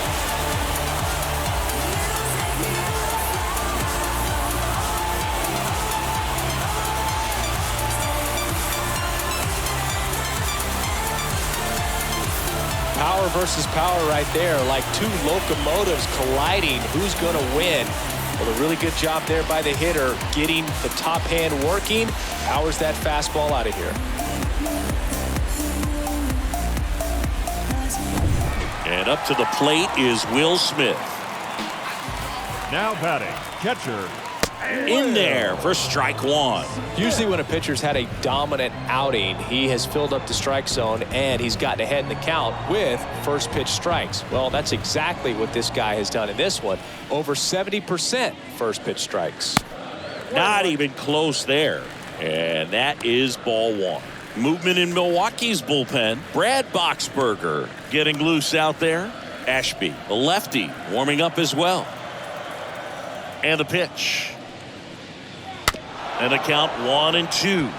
Power versus power right there, like 2 locomotives colliding. Who's going to win? Well, a really good job there by the hitter, getting the top hand working. Powers that fastball out of here. And up to the plate is Will Smith. Now batting, catcher. In there for strike 1. Usually when a pitcher's had a dominant outing, he has filled up the strike zone and he's gotten ahead in the count with first pitch strikes. Well, that's exactly what this guy has done in this one. Over 70% first pitch strikes. Not even close there. And that is ball one. Movement in Milwaukee's bullpen. Brad Boxberger getting loose out there. Ashby, the lefty, warming up as well. And the pitch. And the count 1-2.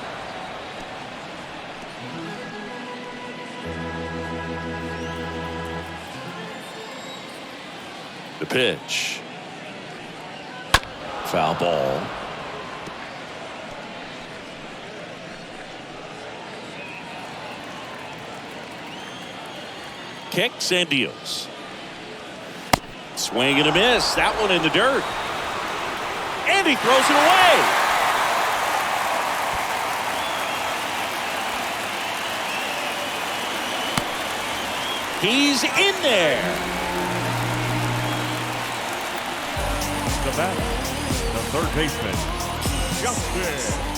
The pitch. Foul ball. Kicks and deals. Swing and a miss. That one in the dirt. And he throws it away. He's in there. The batter, the third baseman, Justin.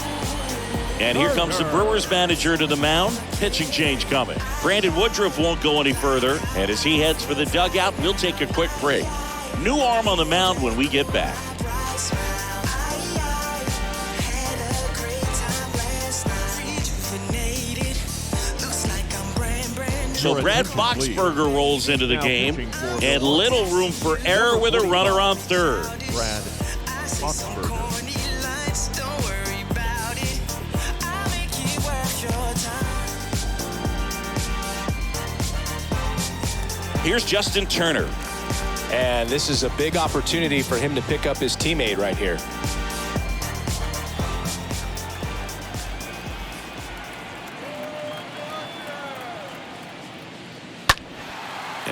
And here comes the Brewers manager to the mound. Pitching change coming. Brandon Woodruff won't go any further. And as he heads for the dugout, we'll take a quick break. New arm on the mound when we get back. So Brad Boxberger rolls into the game. And little room for error with a runner on third. Brad Boxberger. Here's Justin Turner. And this is a big opportunity for him to pick up his teammate right here.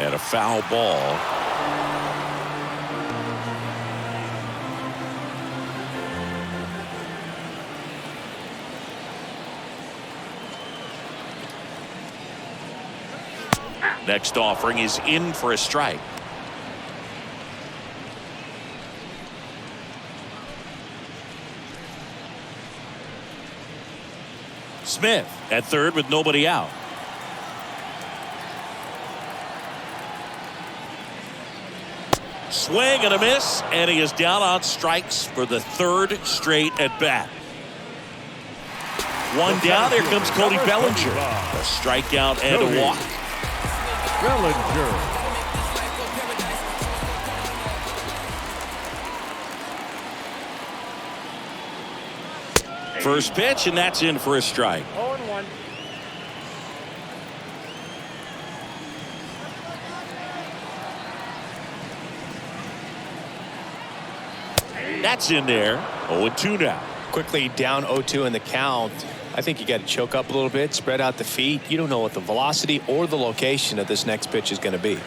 And a foul ball. Next offering is in for a strike. Smith at third with nobody out. Swing and a miss, and he is down on strikes for the third straight at bat. One down. Here comes Cody Bellinger. A strikeout and a walk. Bellinger. First pitch, and that's in for a strike. 0-1. That's in there. 0-2 now. Quickly down 0-2 in the count. I think you got to choke up a little bit, spread out the feet. You don't know what the velocity or the location of this next pitch is going to be.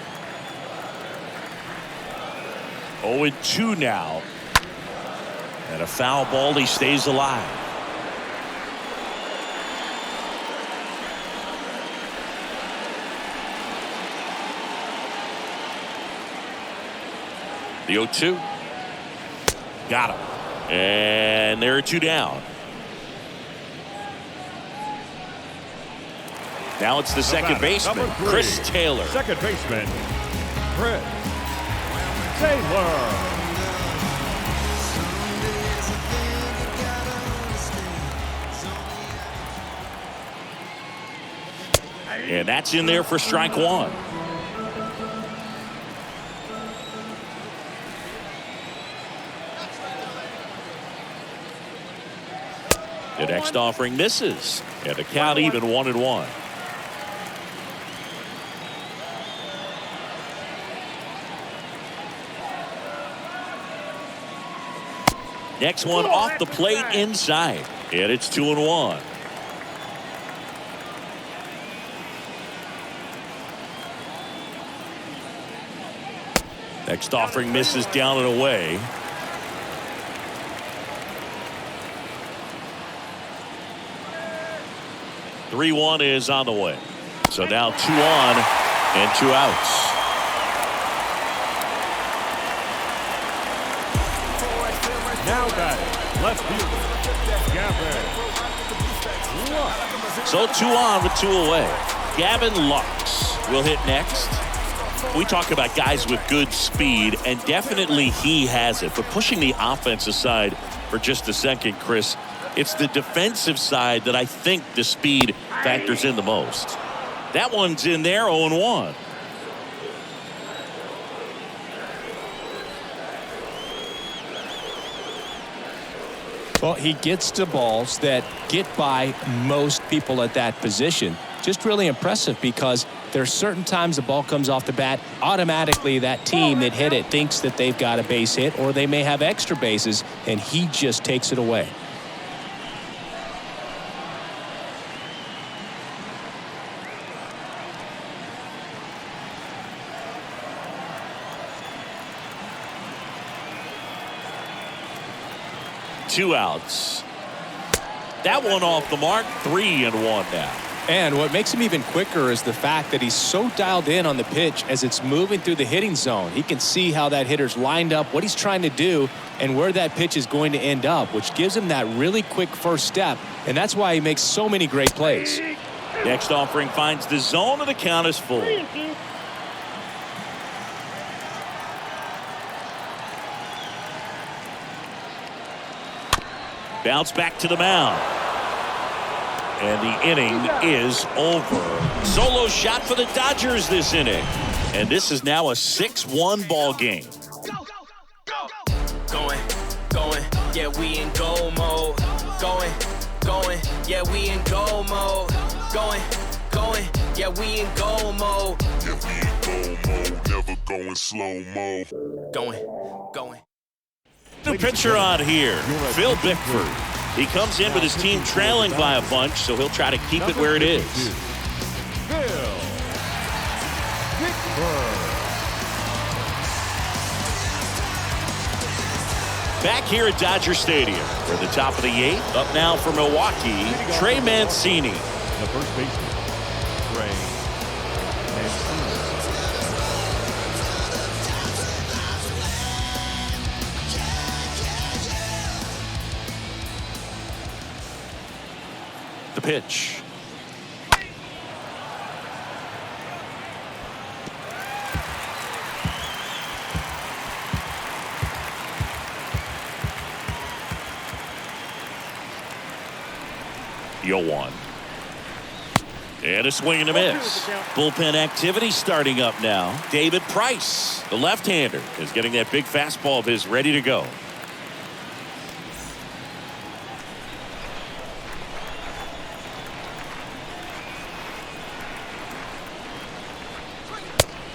0-2 now. And a foul ball. He stays alive. The 0-2. Got him. And there are two down. Now it's the second baseman, Chris Taylor. Second baseman, Chris Taylor. And that's in there for strike one. The next offering misses. And the count even 1-1. Next one off the plate inside. And it's 2-1. Next offering misses down and away. Three-1 is on the way. So now 2 on and 2 outs. Now batting, left fielder, Gavin Lux. So 2 on with 2 away. Gavin Lux will hit next. We talk about guys with good speed, and definitely he has it. But pushing the offense aside, for just a second, Chris. It's the defensive side that I think the speed factors in the most. That one's in there, 0-1. Well, he gets to balls that get by most people at that position. Just really impressive because there's certain times the ball comes off the bat, automatically that team that hit it thinks that they've got a base hit or they may have extra bases, and he just takes it away. Two outs. That one off the mark. 3-1 now. And what makes him even quicker is the fact that he's so dialed in on the pitch as it's moving through the hitting zone. He can see how that hitter's lined up, what he's trying to do, and where that pitch is going to end up, which gives him that really quick first step. And that's why he makes so many great plays. Next offering finds the zone, and the count is full. Bounce back to the mound. And the inning is over. Solo shot for the Dodgers this inning. And this is now a 6-1 ball game. Going, yeah, we in goal mode. Going, yeah, we in goal mode. Going, yeah, we in goal mode. Yeah, we in goal mode, never going slow mo. Going. The pitcher on here, Phil Bickford. He comes in with his team trailing by a bunch, so he'll try to keep it where it is. Phil Bickford. Back here at Dodger Stadium, we're at the top of the 8th. Up now for Milwaukee, Trey Mancini. The first baseman, Trey Mancini. The pitch. Yo-1. And a swing and a miss. Bullpen activity starting up now. David Price, the left-hander, is getting that big fastball of his ready to go.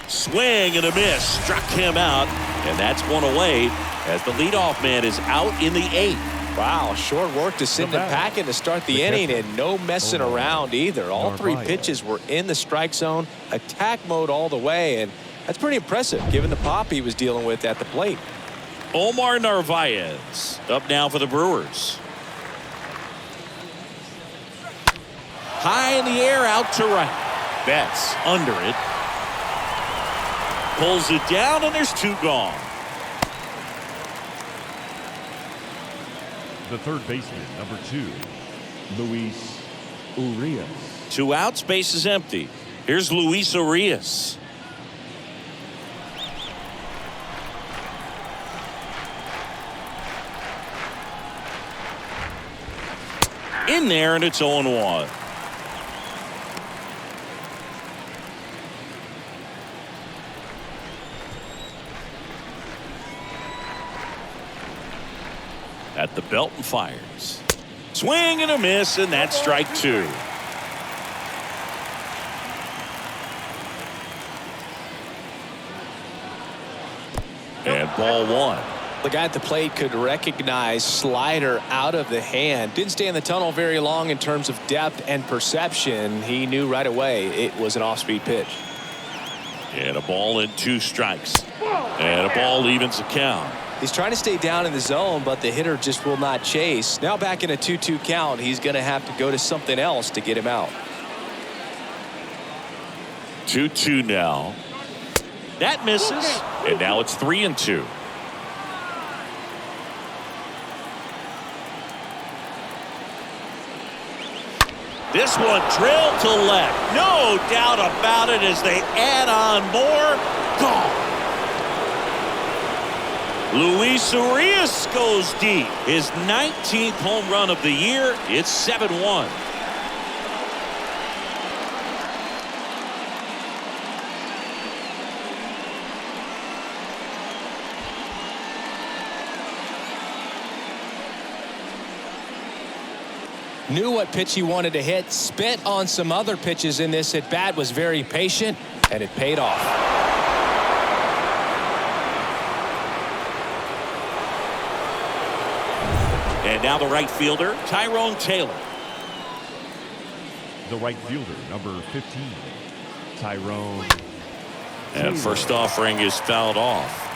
Swing and a miss. Struck him out, and that's one away as the leadoff man is out in the 8th. Wow, short work to send him packing to start the inning, and no messing around either. All three pitches were in the strike zone, attack mode all the way, and that's pretty impressive given the pop he was dealing with at the plate. Omar Narvaez up now for the Brewers. High in the air, out to right. Betts under it. Pulls it down, and there's 2 gone. The third baseman, number 2, Luis Urias. 2 outs, base is empty. Here's Luis Urias. In there, and it's 0-1. At the belt and fires. Swing and a miss, and that's strike 2. And ball 1. The guy at the plate could recognize slider out of the hand. Didn't stay in the tunnel very long in terms of depth and perception. He knew right away it was an off-speed pitch. And a ball and 2 strikes. And a ball evens the count. He's trying to stay down in the zone, but the hitter just will not chase. Now back in a 2-2 count, he's going to have to go to something else to get him out. 2-2 now. That misses, and now it's 3-2. This one drilled to left. No doubt about it as they add on more. Gone. Luis Urias goes deep. His 19th home run of the year. It's 7-1. Knew what pitch he wanted to hit, spit on some other pitches in this at bat, was very patient, and it paid off. And now the right fielder, Tyrone Taylor. The right fielder, number 15, Tyrone. And first offering is fouled off.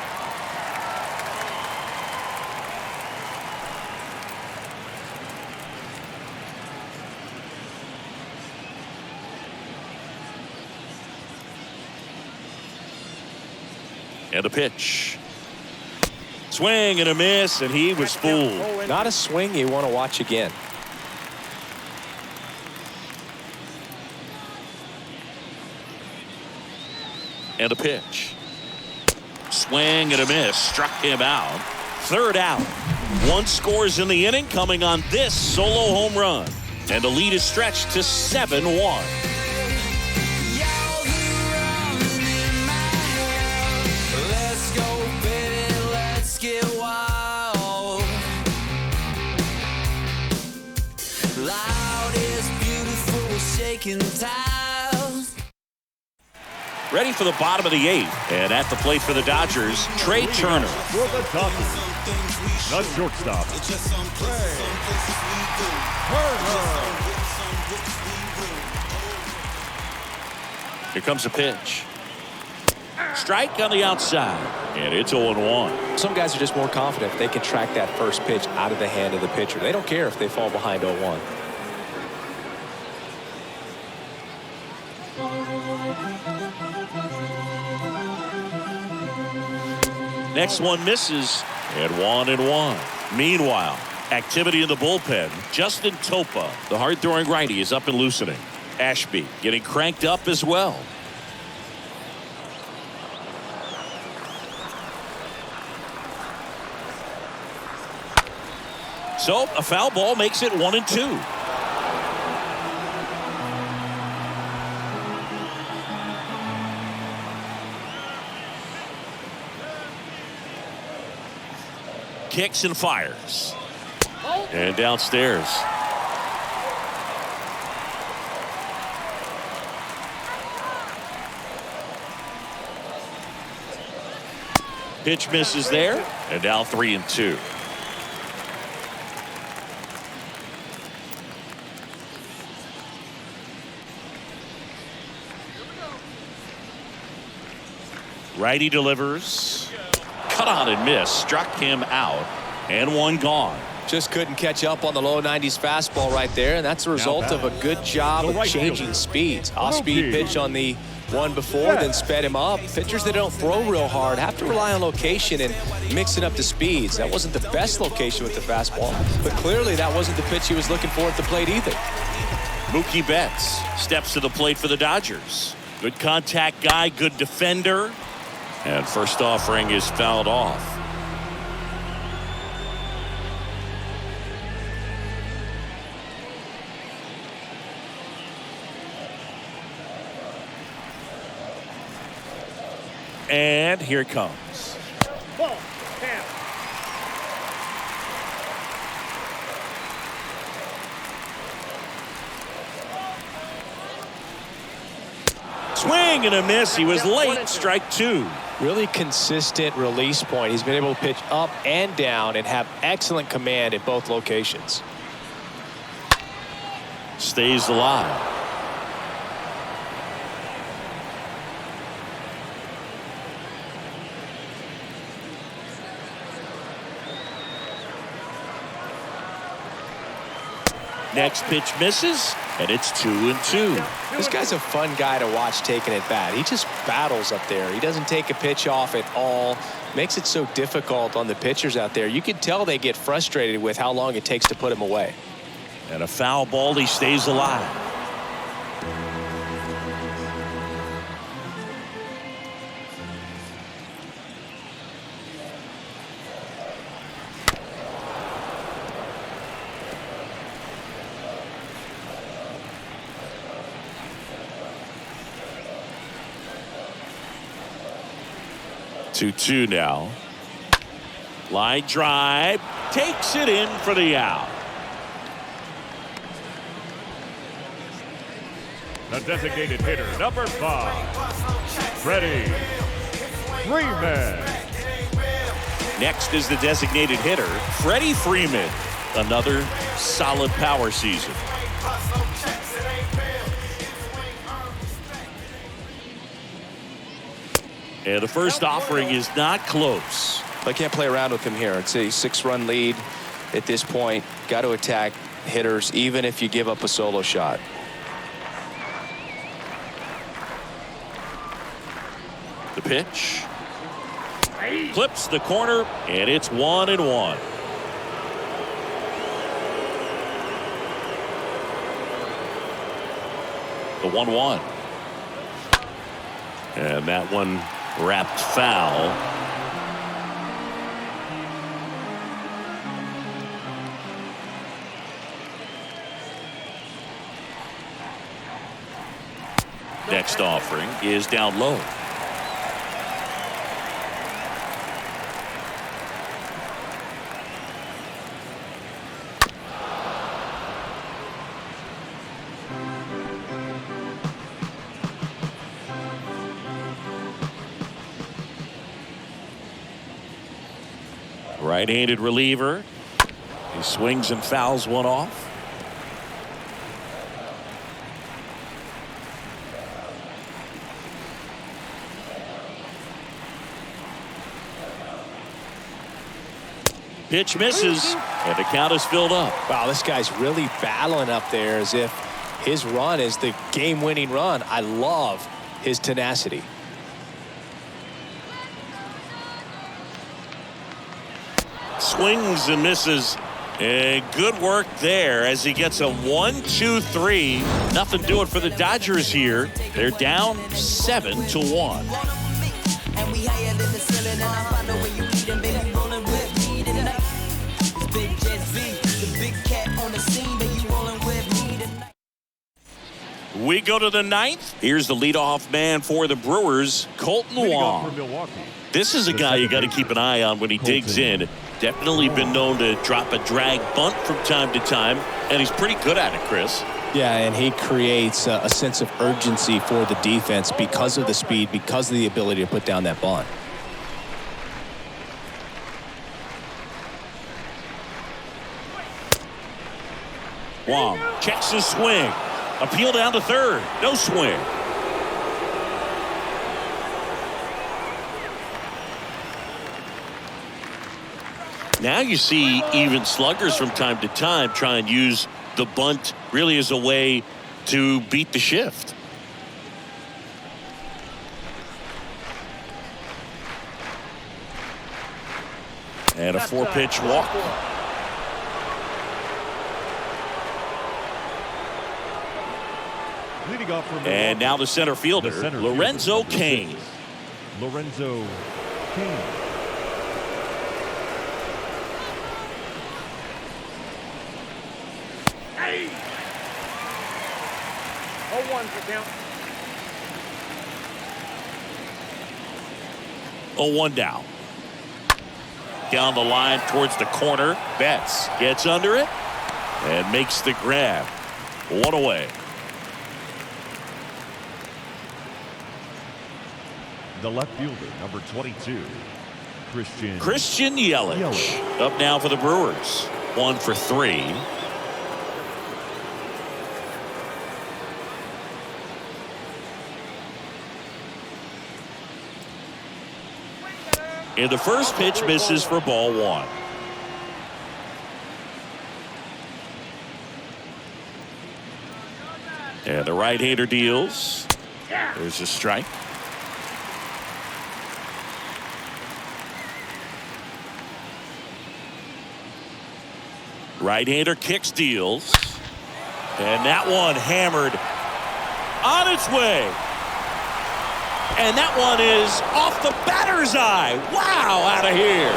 And a pitch. Swing and a miss, and he was fooled. Not a swing you want to watch again. And a pitch. Swing and a miss. Struck him out. Third out. One scores in the inning, coming on this solo home run. And the lead is stretched to 7-1. Ready for the bottom of the 8th. And at the plate for the Dodgers, Trey Turner. For the Dodgers, the shortstop, Here comes a pitch. Strike on the outside. And it's 0-1. Some guys are just more confident if they can track that first pitch out of the hand of the pitcher. They don't care if they fall behind 0-1. Next one misses, and 1-1. Meanwhile, activity in the bullpen. Justin Topa, the hard-throwing righty, is up and loosening. Ashby getting cranked up as well. So a foul ball makes it 1-2. Kicks and fires. And downstairs. Pitch misses there. And now 3-2. Righty delivers. Cut on and miss. Struck him out. And one gone. Just couldn't catch up on the low 90s fastball right there, and that's a result of a good job of changing speeds. Off-speed pitch on the one before, then sped him up. Pitchers that don't throw real hard have to rely on location and mixing up the speeds. That wasn't the best location with the fastball, but clearly that wasn't the pitch he was looking for at the plate either. Mookie Betts steps to the plate for the Dodgers. Good contact guy, good defender. And first offering is fouled off. And here it comes. Ball, 10. Swing and a miss. He was late. Strike 2. Really consistent release point. He's been able to pitch up and down and have excellent command at both locations. Stays alive. Next pitch misses, and it's 2-2. This guy's a fun guy to watch taking at bat. He just battles up there. He doesn't take a pitch off at all. Makes it so difficult on the pitchers out there. You can tell they get frustrated with how long it takes to put him away. And a foul ball, he stays alive. 2-2 now. Line drive. Takes it in for the out. The designated hitter, number 5, Freddie Freeman. Next is the designated hitter, Freddie Freeman. Another solid power season. And the first offering is not close. I can't play around with him here. It's a 6-run lead at this point. Got to attack hitters, even if you give up a solo shot. The pitch. Clips the corner, and it's 1-1. The 1-1. And that one wrapped foul. Next offering is down low. Right-handed reliever. He swings and fouls one off. Pitch misses, and the count is filled up. Wow, this guy's really battling up there as if his run is the game-winning run. I love his tenacity. Swings and misses. And good work there as he gets a 1-2-3. Nothing doing for the Dodgers here. They're down 7-1. We go to the 9th. Here's the leadoff man for the Brewers, Colton Wong. This is a guy you got to keep an eye on when he digs in. Definitely been known to drop a drag bunt from time to time, and he's pretty good at it, Chris. Yeah, and he creates a sense of urgency for the defense because of the speed, because of the ability to put down that bunt. Wong checks his swing. Appeal down to third. No swing. Now you see even sluggers from time to time try and use the bunt really as a way to beat the shift. And a 4-pitch walk. Leading off from And now the center fielder, Lorenzo Cain. Lorenzo Cain. Hey! 0-1 for count. 0-1 down. Down the line towards the corner. Betts gets under it and makes the grab. 1 away. The left fielder, number 22, Christian Yelich. Up now for the Brewers. 1 for 3. And the first pitch misses for ball 1. And the right-hander deals. There's a strike. Right-hander kicks, deals. And that one hammered on its way. And that one is off the batter's eye. Wow, out of here.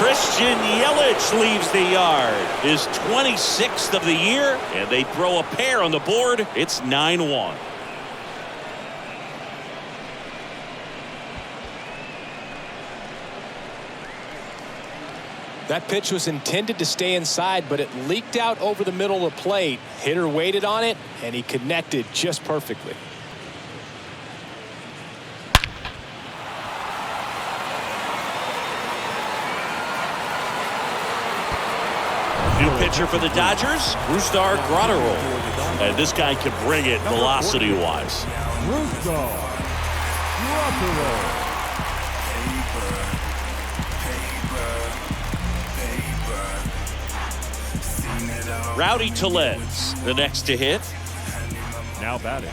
Christian Yelich leaves the yard. His 26th of the year, and they throw a pair on the board. It's 9-1. That pitch was intended to stay inside, but it leaked out over the middle of the plate. Hitter waited on it, and he connected just perfectly. New pitcher for the Dodgers, Brusdar Graterol. And this guy can bring it velocity-wise. Brusdar Graterol. Rowdy Tellez, the next to hit. Now batting,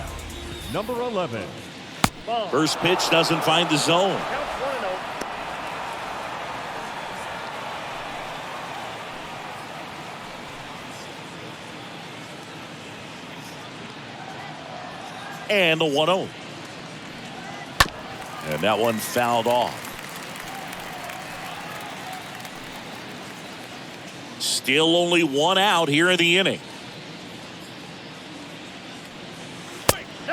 number 11. First pitch doesn't find the zone. Counts 1-0. And the 1-0. And that one fouled off. Still only one out here in the inning.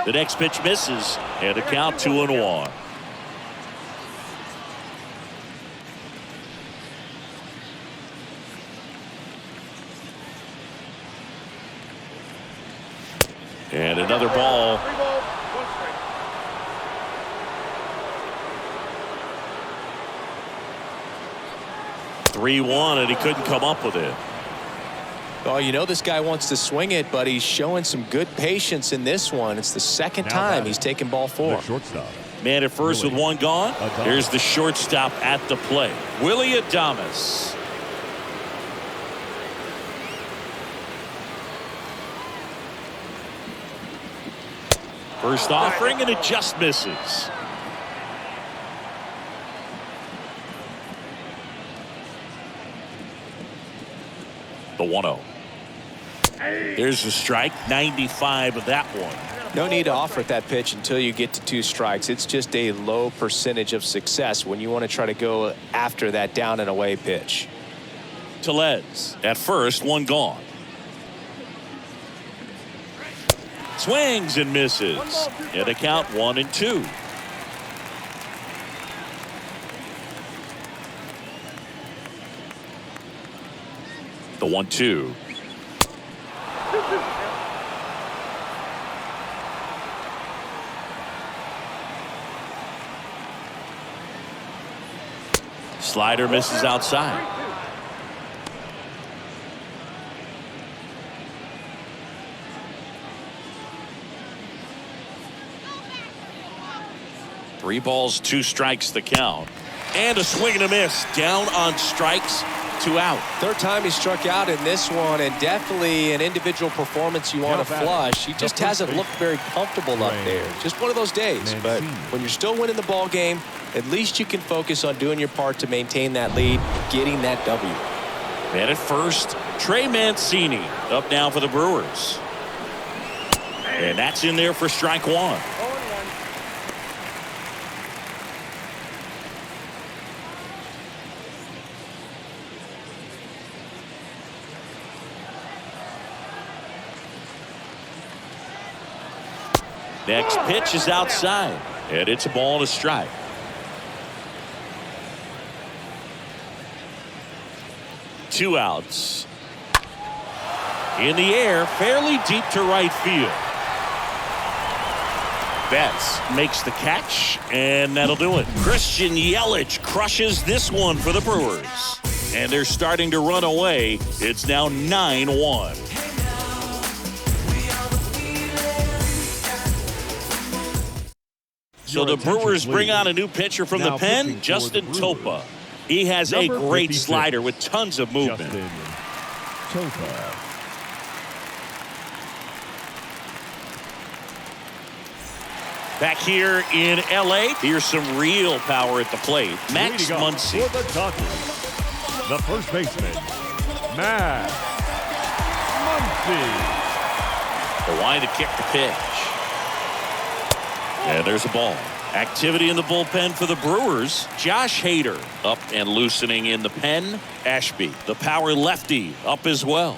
The next pitch misses, and the count 2-1. And another ball. 3 balls, 1 strike. 3-1, and he couldn't come up with it. Oh, you know this guy wants to swing it, but he's showing some good patience in this one. It's the second time he's taken ball 4. The shortstop. Man at first with one gone. Adames. Here's the shortstop at the plate. Willie Adames. First offering, and it just misses. The 1-0. There's the strike. 95 of that one. No need to offer at that pitch until you get to 2 strikes. It's just a low percentage of success when you want to try to go after that down and away pitch. Tellez at first, one gone. Swings and misses. And the count 1-2. The 1-2. Slider misses outside. Three balls, 2 strikes the count. And a swing and a miss. Down on strikes, 2 out. Third time he struck out in this one, and definitely an individual performance you want to flush. He just hasn't looked very comfortable up there. Just one of those days. But when you're still winning the ball game, at least you can focus on doing your part to maintain that lead, getting that W. Man at first, Trey Mancini up now for the Brewers. And that's in there for strike 1. Next pitch is outside, and it's a ball and a strike. Two outs. In the air, fairly deep to right field. Betts makes the catch, and that'll do it. Christian Yelich crushes this one for the Brewers. And they're starting to run away. It's now 9-1. So the Brewers bring on a new pitcher from the pen, Justin Topa. He has a great slider with tons of movement. Justin Topa. Back here in L.A., here's some real power at the plate. Max Muncy. For the Dodgers, the first baseman, Max Muncy. The line to kick the pitch. And there's a ball. Activity in the bullpen for the Brewers. Josh Hader up and loosening in the pen. Ashby, the power lefty, up as well.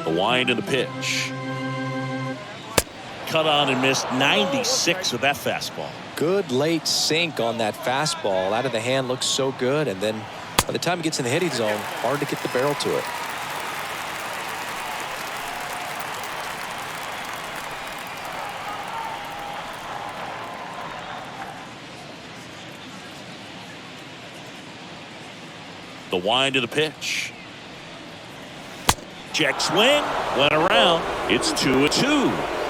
The wind and the pitch. Cut on and missed. 96 of that fastball. Good late sink on that fastball. Out of the hand, looks so good. And then by the time it gets in the hitting zone, hard to get the barrel to it. The wind of the pitch. Check swing. Went around. It's 2-2.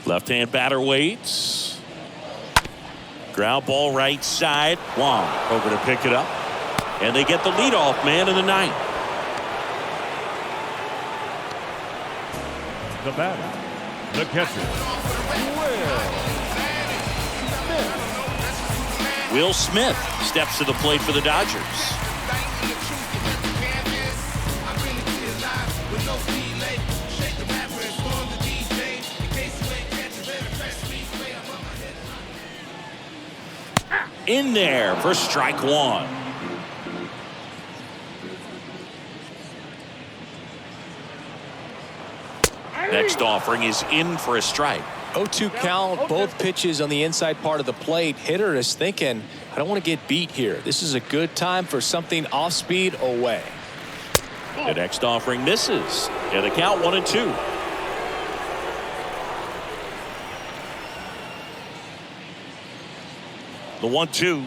Left-hand batter waits. Ground ball right side. Wong over to pick it up. And they get the leadoff man in the ninth. The batter, the catcher, Will Smith steps to the plate for the Dodgers. In there for strike one. Next offering is in for a strike. 0-2 count, both pitches on the inside part of the plate. Hitter is thinking, I don't want to get beat here. This is a good time for something off speed away. The next offering misses. And the count 1-2. The 1-2.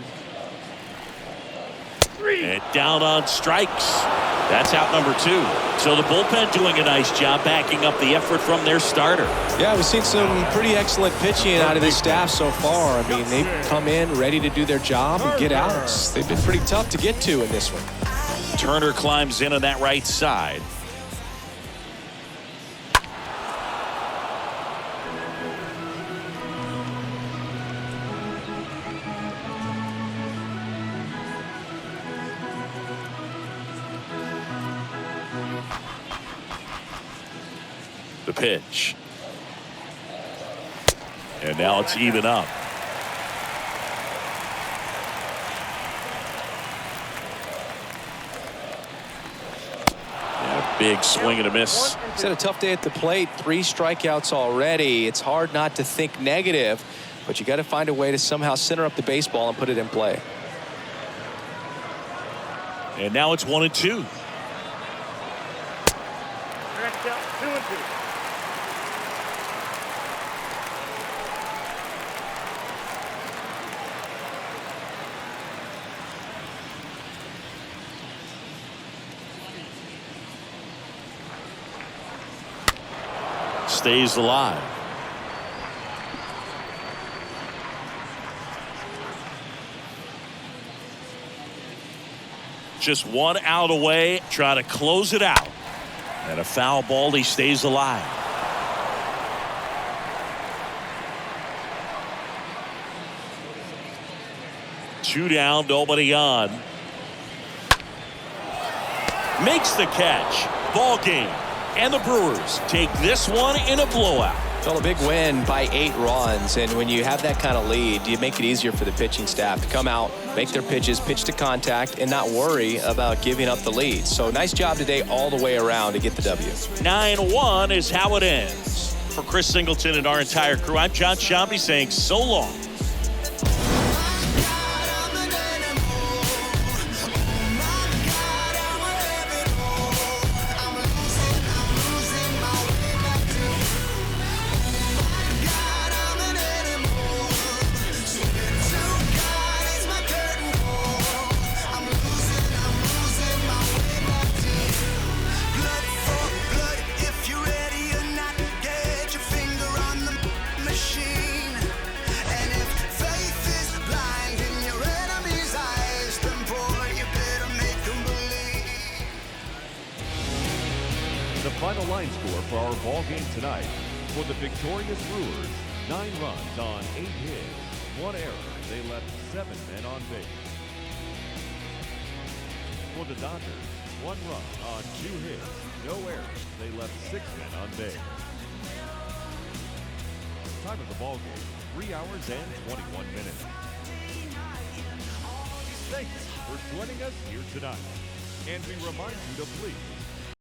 And down on strikes. That's out number 2. So the bullpen doing a nice job backing up the effort from their starter. Yeah, we've seen some pretty excellent pitching out of this staff so far. I mean, they've come in ready to do their job and get outs. They've been pretty tough to get to in this one. Turner climbs in on that right side. The pitch. And now it's even up. Big swing and a miss. He's had a tough day at the plate. 3 strikeouts already. It's hard not to think negative, but you got to find a way to somehow center up the baseball and put it in play. And now it's 1-2. Stretch out, 2-2. Stays alive. Just 1 out away, try to close it out. And a foul ball, he stays alive. Two down, nobody on. Makes the catch. Ball game. And the Brewers take this one in a blowout. Well, a big win by 8 runs, and when you have that kind of lead, you make it easier for the pitching staff to come out, make their pitches, pitch to contact, and not worry about giving up the lead. So nice job today all the way around to get the W. 9-1 is how it ends. For Chris Singleton and our entire crew, I'm John Shambi saying so long. Final line score for our ball game tonight. For the victorious Brewers, 9 runs on 8 hits, 1 error, they left 7 men on base. For the Dodgers, 1 run on 2 hits, no errors. They left 6 men on base. Time of the ball game, 3 hours and 21 minutes. Thanks for joining us here tonight. And we remind you to please